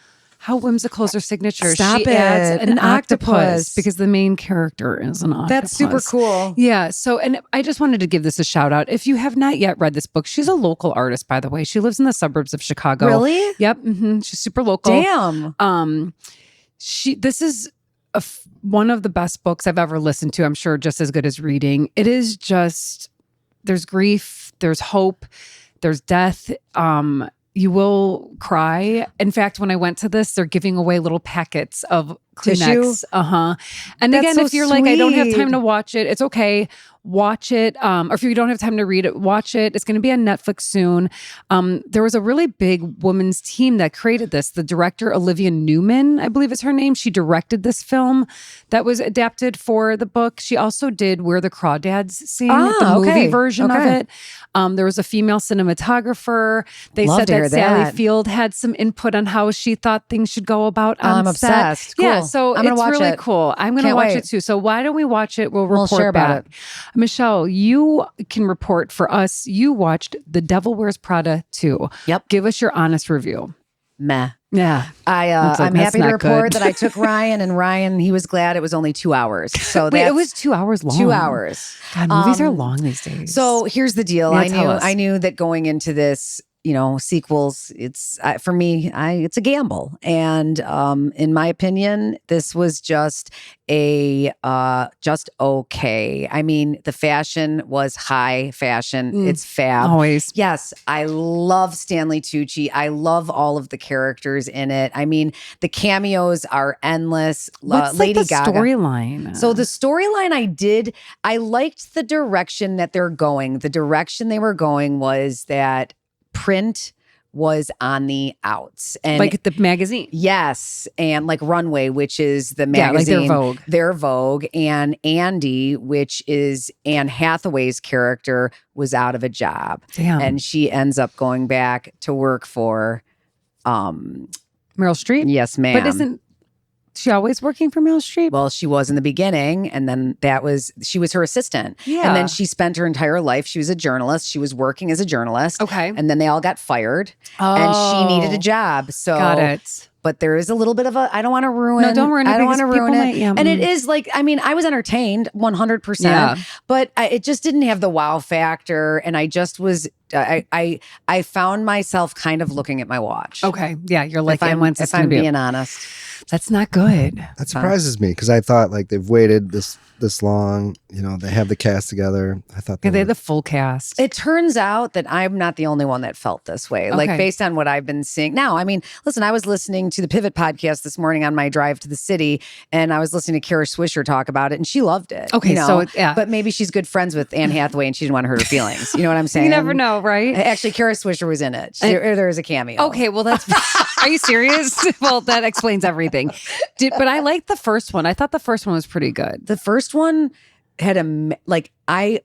A: How whimsical is her signature?
B: Stop
A: She adds
B: it.
A: an
B: An
A: octopus
B: octopus.
A: because the main character is an octopus.
B: That's super cool.
A: Yeah. So, and I just wanted to give this a shout out. If you have not yet read this book, she's a local artist, by the way. She lives in the suburbs of Chicago.
B: Really?
A: Yep. She's super local.
B: Damn.
A: This is one of the best books I've ever listened to. I'm sure just as good as reading. It is just, there's grief, there's hope, there's death. You will cry. In fact, when I went to this, they're giving away little packets of
B: Tissue?
A: Kleenex. And
B: That's
A: again,
B: so
A: if you're like, I don't have time
B: sweet.
A: to watch it, it's okay. Watch it. Or if you don't have time to read it, watch it. It's going to be on Netflix soon. There was a really big women's team that created this. The director, Olivia Newman, I believe is her name. She directed this film that was adapted for the book. She also did Where the Crawdads Sing, the movie version of it. There was a female cinematographer. They
B: Love
A: said
B: to hear
A: that Sally
B: that.
A: Field had some input on how she thought things should go about on
B: I'm
A: set.
B: obsessed.
A: Yeah,
B: Cool.
A: so
B: I'm gonna
A: it's
B: watch
A: really
B: it.
A: cool. I'm going to
B: Can't
A: watch
B: wait.
A: it too. So why don't we watch it? We'll report
B: share about
A: back.
B: it.
A: Michelle, you can report for us. You watched The Devil Wears Prada 2.
B: Yep.
A: Give us your honest review.
B: Meh.
A: Yeah.
B: I'm
A: that's
B: happy to
A: not
B: report
A: good.
B: that I took Ryan, and Ryan, he was glad it was only 2 hours. So
A: Wait, it
B: that's
A: was 2 hours long.
B: 2 hours.
A: God, movies are long these days.
B: So here's the deal.
A: Yeah, tell us.
B: I knew that going into this, sequels, it's for me, it's a gamble. And in my opinion, this was just just okay. I mean, the fashion was high fashion. It's fab.
A: Always.
B: Yes, I love Stanley Tucci. I love all of the characters in it. I mean, the cameos are endless.
A: What's
B: Lady
A: the
B: Gaga.
A: storyline?
B: So the storyline I liked the direction that they're going. The direction they were going was that print was on the outs. And
A: like the magazine.
B: yes, and like Runway, which is the
A: Yeah, like
B: magazine.
A: their Vogue.
B: Their Vogue. And Andy, which is Anne Hathaway's character, was out of a job.
A: Damn.
B: And she ends up going back to work for
A: Meryl Streep?
B: yes, ma'am.
A: But isn't she always working for Meryl Streep?
B: Well, she was in the beginning, and then she was her assistant.
A: Yeah.
B: And then she spent her entire life, she was a journalist. She was working as a journalist.
A: Okay.
B: And then they all got fired, and she needed a job. So
A: Got it.
B: But there is a little bit of I don't want to ruin.
A: No, don't ruin it
B: I don't
A: because
B: want to ruin
A: people
B: it.
A: might- yeah,
B: And it is like, I mean, I was entertained 100%,
A: Yeah.
B: but it just didn't have the wow factor. And I just was, I found myself kind of looking at my watch.
A: Okay. Yeah, you're like, when's this
B: if
A: going to
B: I'm
A: be?
B: being honest.
A: That's not good.
C: That surprises me because I thought like they've waited this long. They have the cast together. I thought
A: Yeah, they
C: were-
A: had the full cast.
B: It turns out that I'm not the only one that felt this way. Like
A: Okay.
B: based on what I've been seeing. Now, I mean, listen, I was listening to the Pivot podcast this morning on my drive to the city, and I was listening to Kara Swisher talk about it, and she loved it.
A: Okay, so yeah.
B: But maybe she's good friends with Anne Hathaway, and she didn't want to hurt her feelings. You know what I'm saying?
A: You never know, right?
B: Actually, Kara Swisher was in it. There was a cameo.
A: Okay, well, that's. Are you serious? Well, that explains everything. But I liked the first one. I thought the first one was pretty good.
B: The first one had I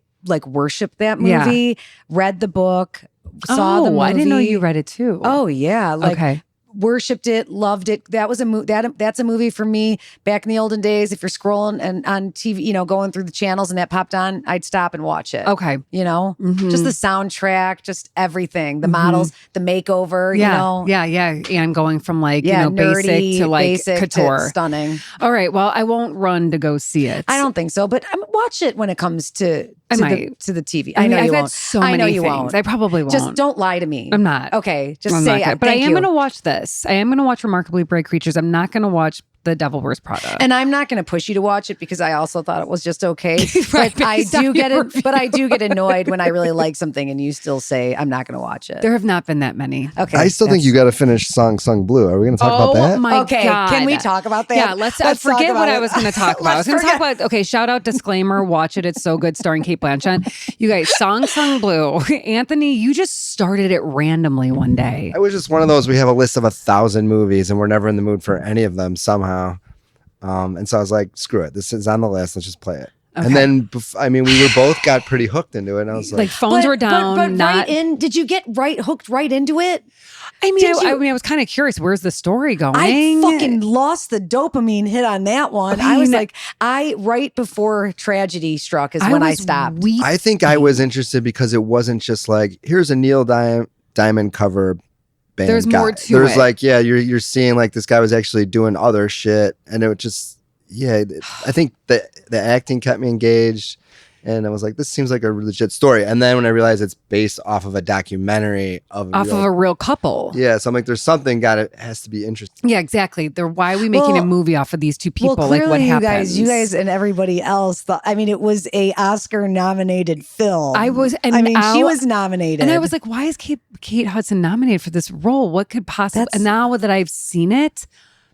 B: worshipped that movie, read the book, saw the movie.
A: I didn't know you read it too.
B: Oh yeah,
A: okay.
B: Worshipped it, loved it. That was that's a movie for me back in the olden days. If you're scrolling and on TV, going through the channels and that popped on, I'd stop and watch it.
A: Okay.
B: Just the soundtrack, just everything, the models, the makeover,
A: Yeah. Yeah. And going from
B: nerdy,
A: basic to like
B: basic
A: couture.
B: to stunning.
A: All right. Well, I won't run to go see it.
B: I don't think so, but watch it when it comes to the TV. I know
A: I've
B: you
A: had
B: won't.
A: so
B: I know
A: many
B: you
A: things.
B: won't.
A: I probably won't.
B: Just don't lie to me.
A: I'm not.
B: Okay, just
A: I'm
B: say
A: not gonna-
B: it.
A: But I
B: Thank
A: am
B: you.
A: going to watch this. I am going to watch Remarkably Brave Creatures. I'm not going to watch The Devil Wears Prada.
B: And I'm not going to push you to watch it because I also thought it was just okay.
A: Right,
B: but I
A: based on
B: do get
A: your
B: it. But I do get annoyed when I really like something and you still say I'm not going to watch it.
A: There have not been that many.
B: Okay,
C: I still think you got to finish Song Sung Blue. Are we going to talk about that?
A: My
B: Okay,
A: God.
B: can we talk about that?
A: Yeah, let's
B: talk
A: forget
B: about
A: what I
B: it.
A: was going to talk about. I was going to talk about, okay, shout out, disclaimer, watch it. It's so good, starring Kate Blanchett. You guys, Song Sung Blue. Anthony, you just started it randomly one day.
C: I was just one of those. We have a list of 1,000 movies, and we're never in the mood for any of them somehow. And so I was like, "Screw it! This is on the list. Let's just play it."
A: Okay.
C: And then, we were both got pretty hooked into it. And I was
A: Like
C: like,
A: phones were down.
B: But
A: not.
B: right in, did you get hooked right into it?
A: I mean,
B: Did
A: I
B: you-
A: was kind of curious. Where's the story going?
B: I fucking lost the dopamine hit on that one. I was
A: mean-
B: like, right before tragedy struck is when I
A: was
B: stopped.
A: weeping.
C: I think I was interested because it wasn't just like, here's a Neil Diamond cover band.
A: There's
C: guy.
A: more to
C: There's
A: it.
C: like, you're seeing like this guy was actually doing other shit, and it was just, I think the acting kept me engaged. And I was like, this seems like a legit story. And then when I realized it's based off of a documentary of
A: a real couple.
C: yeah, so I'm like, there's something has to be interesting.
A: Yeah, exactly. Why are we making a
B: Well-
A: movie off of these two people?
B: Well,
A: Like, what
B: clearly
A: happens?
B: you guys and everybody else thought, I mean, it was a Oscar nominated film.
A: I was, and
B: I mean, she
A: I-
B: was nominated.
A: And I was like, why is Kate Hudson nominated for this role? What could possibly? And now that I've seen it,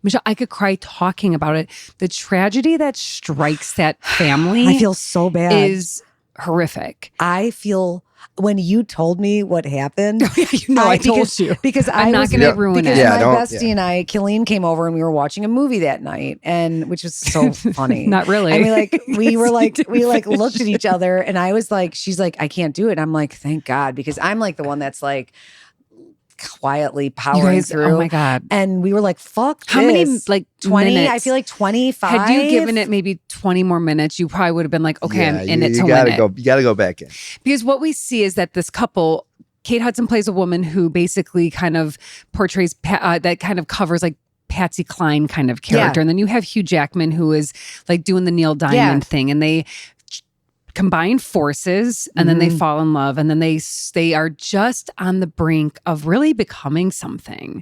A: Michelle, I could cry talking about it. The tragedy that strikes that family
B: I feel so bad.
A: is horrific.
B: I feel when you told me what happened.
A: I told you.
B: Because
A: I'm not going to ruin
B: because
A: it.
B: my bestie and I, Killeen, came over and we were watching a movie that night, and which was so funny.
A: Not really.
B: And we looked at each other, and I was like, she's like, I can't do it. And I'm like, thank God, because I'm like the one that's like quietly powering through.
A: Oh my God.
B: And we were like, fuck
A: How
B: this.
A: many, like,
B: 20?
A: minutes?
B: I feel like 25.
A: Had you given it maybe 20 more minutes, you probably would have been like, okay, I'm in it to win it.
C: You gotta go back in.
A: Because what we see is that this couple, Kate Hudson plays a woman who basically kind of portrays, that kind of covers like Patsy Cline kind of character.
B: Yeah.
A: And then you have Hugh Jackman, who is like doing the Neil Diamond thing. And they combine forces, and then they fall in love, and then they are just on the brink of really becoming something.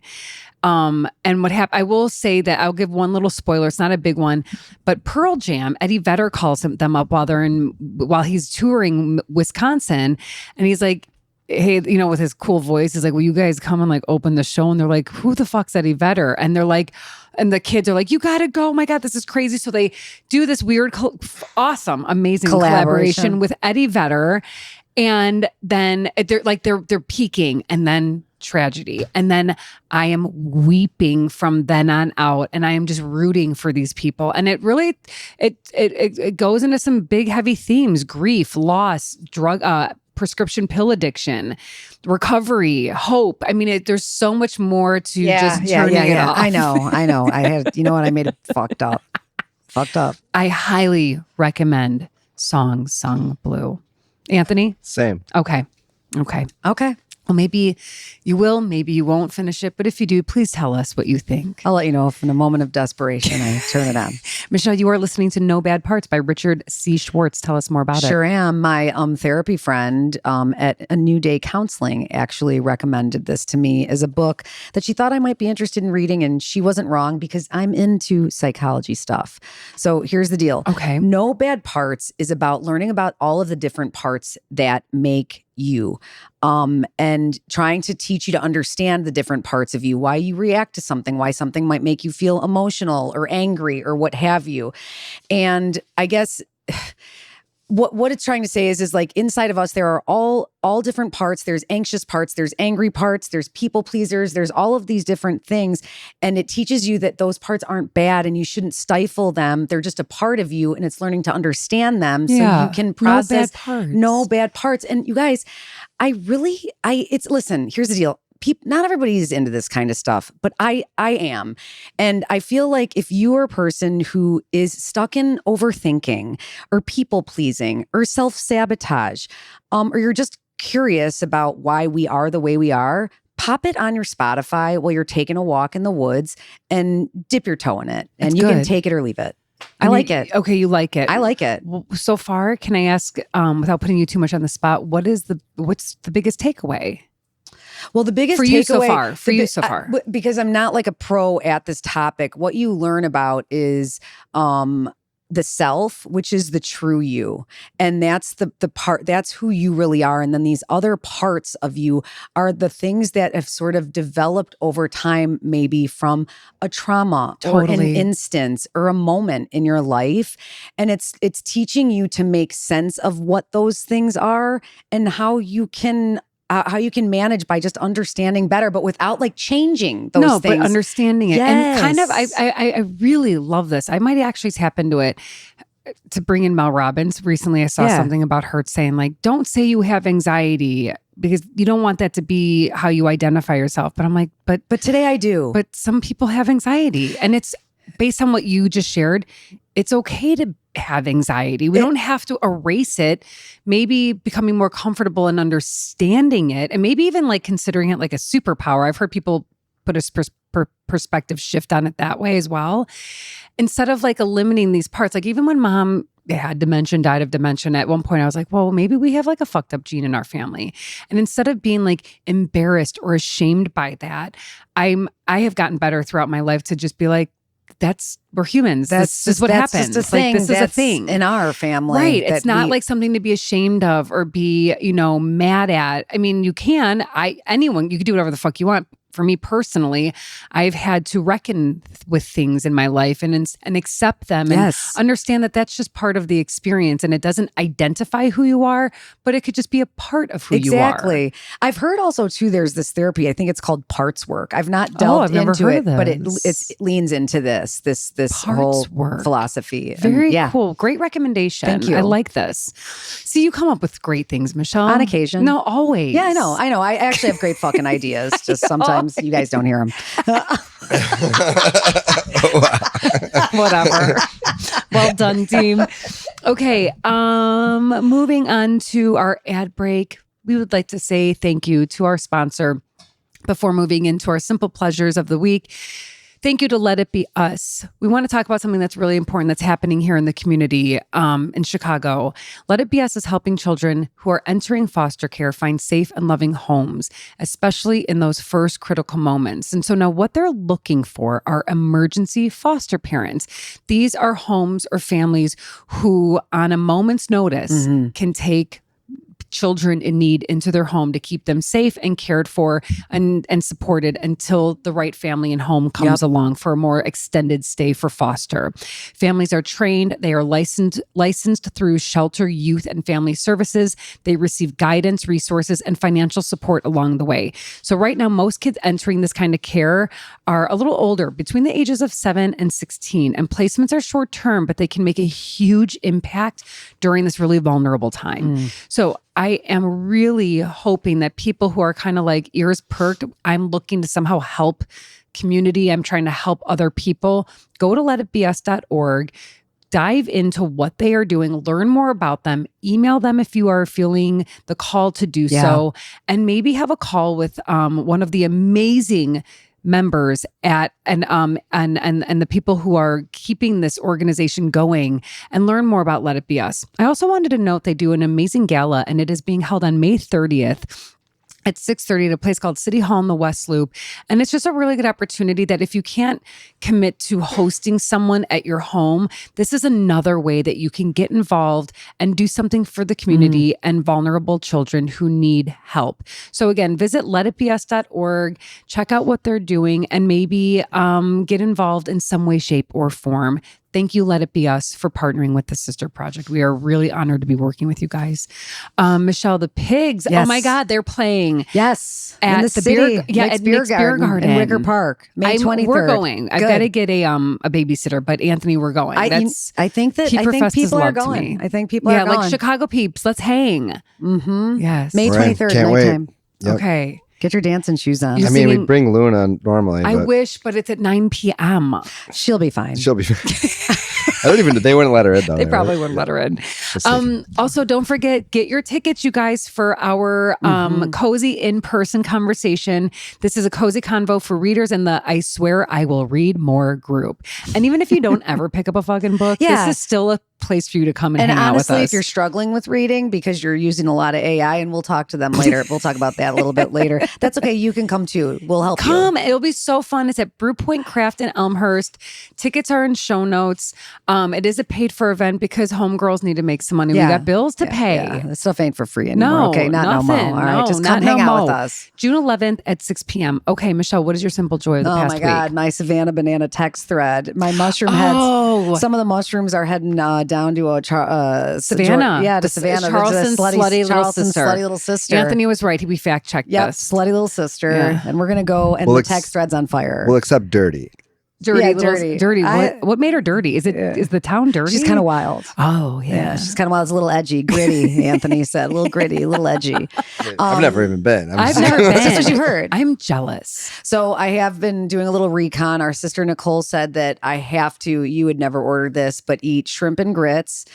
A: And what happened, I will say that I'll give one little spoiler. It's not a big one, but Pearl Jam, Eddie Vedder calls them up while he's touring Wisconsin, and he's like, hey, with his cool voice, he's like, will you guys come and like open the show? And they're like, who the fuck's Eddie Vedder? And they're like, and the kids are like, you gotta go. Oh my God, this is crazy. So they do this weird, awesome, amazing collaboration with Eddie Vedder. And then they're peaking, and then tragedy. And then I am weeping from then on out, and I am just rooting for these people. And it really, it goes into some big, heavy themes: grief, loss, drug, prescription pill addiction, recovery, hope. I mean, there's so much more to just turning it off.
B: I know. I had, I made it fucked up.
A: I highly recommend Songs Sung Blue. Anthony?
C: Same.
A: Okay. Well, maybe you will, maybe you won't finish it. But if you do, please tell us what you think.
B: I'll let you know if in a moment of desperation I turn it on.
A: Michelle, you are listening to No Bad Parts by Richard C. Schwartz. Tell us more about it.
B: Sure am. My therapy friend at A New Day Counseling actually recommended this to me as a book that she thought I might be interested in reading. And she wasn't wrong, because I'm into psychology stuff. So here's the deal.
A: Okay.
B: No Bad Parts is about learning about all of the different parts that make you, and trying to teach you to understand the different parts of you, why you react to something, why something might make you feel emotional or angry or what have you. And I guess what it's trying to say is like inside of us, there are all different parts. There's anxious parts, there's angry parts, there's people pleasers, there's all of these different things. And it teaches you that those parts aren't bad and you shouldn't stifle them. They're just a part of you, and it's learning to understand them so you can process no bad parts. And you guys, listen, here's the deal. Not everybody's into this kind of stuff, but I am. And I feel like if you are a person who is stuck in overthinking or people pleasing or self-sabotage, or you're just curious about why we are the way we are, pop it on your Spotify while you're taking a walk in the woods and dip your toe in it. And you can take it or leave it. I like it.
A: Okay, you like it.
B: I like it.
A: Well, so far, can I ask, without putting you too much on the spot, what's the biggest takeaway?
B: Well, the biggest
A: for you so far,
B: because I'm not like a pro at this topic, what you learn about is the self, which is the true you. And that's the part, that's who you really are. And then these other parts of you are the things that have sort of developed over time, maybe from a trauma or an instance or a moment in your life. And it's teaching you to make sense of what those things are and how you can manage by just understanding better, but without like changing those things.
A: But understanding it.
B: Yes.
A: And kind of, I really love this. I might actually tap into it to bring in Mel Robbins. Recently, I saw something about her saying like, don't say you have anxiety because you don't want that to be how you identify yourself. But I'm like, but
B: today I do.
A: But some people have anxiety, and it's based on what you just shared. It's okay to have anxiety. We don't have to erase it. Maybe becoming more comfortable and understanding it, and maybe even like considering it like a superpower. I've heard people put a perspective shift on it that way as well. Instead of like eliminating these parts, like even when mom had dementia, died of dementia, at one point I was like, well, maybe we have like a fucked up gene in our family. And instead of being like embarrassed or ashamed by that, I have gotten better throughout my life to just be like, we're humans. This is what happens.
B: Just a thing.
A: This is a thing
B: in our family.
A: Right. It's not like something to be ashamed of or be, mad at. I mean, you can do whatever the fuck you want. for me personally, I've had to reckon with things in my life and accept them and understand that that's just part of the experience, and it doesn't identify who you are, but it could just be a part of who you are.
B: Exactly. I've heard also too, there's this therapy, I think it's called parts work. I've not delved into it, but it leans into this whole philosophy.
A: Very cool. Great recommendation.
B: Thank you.
A: I like this. See, you come up with great things, Michelle.
B: On occasion.
A: No, always.
B: Yeah, I know. I actually have great fucking ideas. Just sometimes you guys don't hear them.
A: Whatever. Well done, team. Okay, moving on to our ad break. We would like to say thank you to our sponsor before moving into our simple pleasures of the week. Thank you to Let It Be Us. We want to talk about something that's really important that's happening here in the community in Chicago. Let It Be Us is helping children who are entering foster care find safe and loving homes, especially in those first critical moments. And so now what they're looking for are emergency foster parents. These are homes or families who, on a moment's notice, can take children in need into their home to keep them safe and cared for and supported until the right family and home comes along for a more extended stay for foster. Families are trained. They are licensed through Shelter, Youth, and Family Services. They receive guidance, resources, and financial support along the way. So right now, most kids entering this kind of care are a little older, between the ages of 7 and 16, and placements are short term, but they can make a huge impact during this really vulnerable time. So I am really hoping that people who are kind of like ears perked, I'm looking to somehow help community, I'm trying to help other people, go to letitbeus.org, dive into what they are doing, learn more about them, email them if you are feeling the call to do so, and maybe have a call with one of the amazing members at and the people who are keeping this organization going, and learn more about Let It Be Us. I also wanted to note they do an amazing gala, and it is being held on May 30th at 6:30 at a place called City Hall in the West Loop. And it's just a really good opportunity that if you can't commit to hosting someone at your home, this is another way that you can get involved and do something for the community and vulnerable children who need help. So again, visit letitbeus.org, check out what they're doing, and maybe get involved in some way, shape, or form. Thank you, Let It Be Us, for partnering with the Sister Project. We are really honored to be working with you guys. Michelle, the Pigs, oh my God, they're playing.
B: Yes.
A: At
B: in
A: the
B: city.
A: beer, at Nick's Beer Garden.
B: In Wicker Park, May 23rd.
A: We're going. I've got to get a babysitter, but Anthony, we're going.
B: I think people are going. I think people are going.
A: Yeah, like Chicago peeps, let's hang. Yes.
B: May 23rd,
C: Can't
B: nighttime.
C: Yep.
A: Okay.
B: Get your dancing shoes on.
C: I mean, we bring Luna normally.
A: I wish, but it's at 9 p.m.
B: She'll be fine.
C: She'll be they wouldn't let her in though.
A: They probably wouldn't let her in. Also, don't forget, get your tickets, you guys, for our cozy in-person conversation. This is a cozy convo for readers in the I Swear I Will Read More group. And even if you don't ever pick up a fucking book, this is still a place for you to come and hang out with us.
B: And honestly, if you're struggling with reading because you're using a lot of AI, and we'll talk to them later. We'll talk about that a little bit later. That's okay. You can come too. We'll help you.
A: Come. It'll be so fun. It's at Brew Point Craft in Elmhurst. Tickets are in show notes. It is a paid for event because homegirls need to make some money. We got bills to pay.
B: Yeah. This stuff ain't for free anymore. Okay, not
A: nothing.
B: no more. All right, just come hang out with us.
A: June 11th at 6 p.m. Okay, Michelle, what is your simple joy of the past week?
B: Oh my God, my Savannah Banana text thread. My mushroom heads. Some of the mushrooms are heading down to
A: Savannah.
B: To Savannah.
A: Charleston's slutty
B: little sister.
A: Anthony was right. We fact checked this.
B: Slutty little sister. Yeah. And we're gonna go, and the text thread's on fire.
C: We'll accept dirty.
A: Dirty. What made her dirty? Is the town dirty?
B: She's kind of wild.
A: Oh yeah.
B: She's kind of wild. It's a little edgy, gritty. Anthony said, a little gritty, a little edgy.
C: I've never even been.
A: I've never been.
B: That's what you heard.
A: I'm jealous.
B: So I have been doing a little recon. Our sister Nicole said that I have to. You would never order this, but eat shrimp and grits.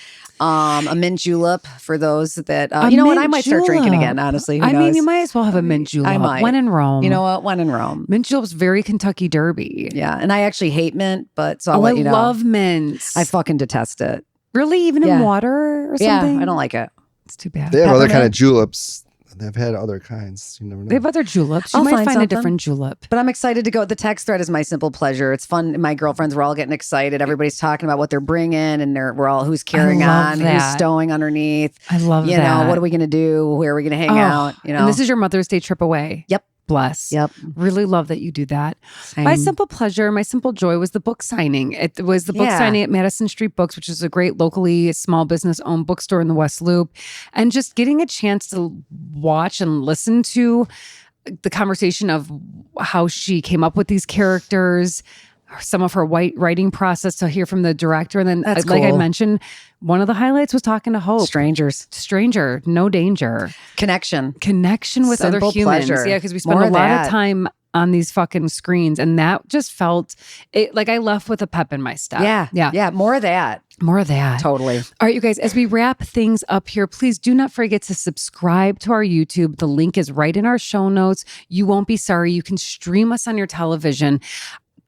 B: A mint julep for those that you know what, I might start drinking again, honestly. Who knows?
A: Mean, you might as well have a mint julep.
B: I might.
A: When in Rome.
B: You know what? When in Rome.
A: Mint julep's very Kentucky Derby.
B: Yeah, and I actually hate mint, but so I'll let you know.
A: I love mint.
B: I fucking detest it.
A: Really? Even in water or something?
B: Yeah, I don't like it.
A: It's too bad.
C: They have other kind of juleps. They've had other kinds. You never know.
A: They have other juleps. You might find a different julep.
B: But I'm excited to go. The text thread is my simple pleasure. It's fun. My girlfriends were all getting excited. Everybody's talking about what they're bringing, and we're all who's carrying on, who's stowing underneath.
A: I love that.
B: You know, what are we going to do? Where are we going to hang out? You know,
A: and this is your Mother's Day trip away.
B: Yep.
A: bless.
B: Yep.
A: Really love that you do that.
B: Same.
A: My simple pleasure, my simple joy was the book signing. It was the book
B: Yeah.
A: signing at Madison Street Books, which is a great locally small business owned bookstore in the West Loop. And just getting a chance to watch and listen to the conversation of how she came up with these characters, some of her writing process, to hear from the director. And then,
B: That's
A: like I
B: cool.
A: mentioned, one of the highlights was talking to Hope.
B: Strangers.
A: Stranger, no danger.
B: Connection.
A: Connection with other
B: Simple
A: humans.
B: pleasure.
A: Yeah, because we spend
B: More
A: a
B: of
A: lot
B: that.
A: of time on these fucking screens. And that just felt it, like I left with a pep in my step.
B: Yeah.
A: Yeah.
B: Yeah. More of that.
A: More of that.
B: Totally.
A: All right, you guys, as we wrap things up here, please do not forget to subscribe to our YouTube. The link is right in our show notes. You won't be sorry. You can stream us on your television.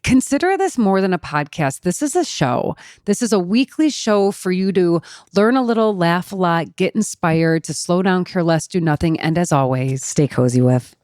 A: Consider this more than a podcast. This is a show. This is a weekly show for you to learn a little, laugh a lot, get inspired, to slow down, care less, do nothing. And as always,
B: Stay cozy with.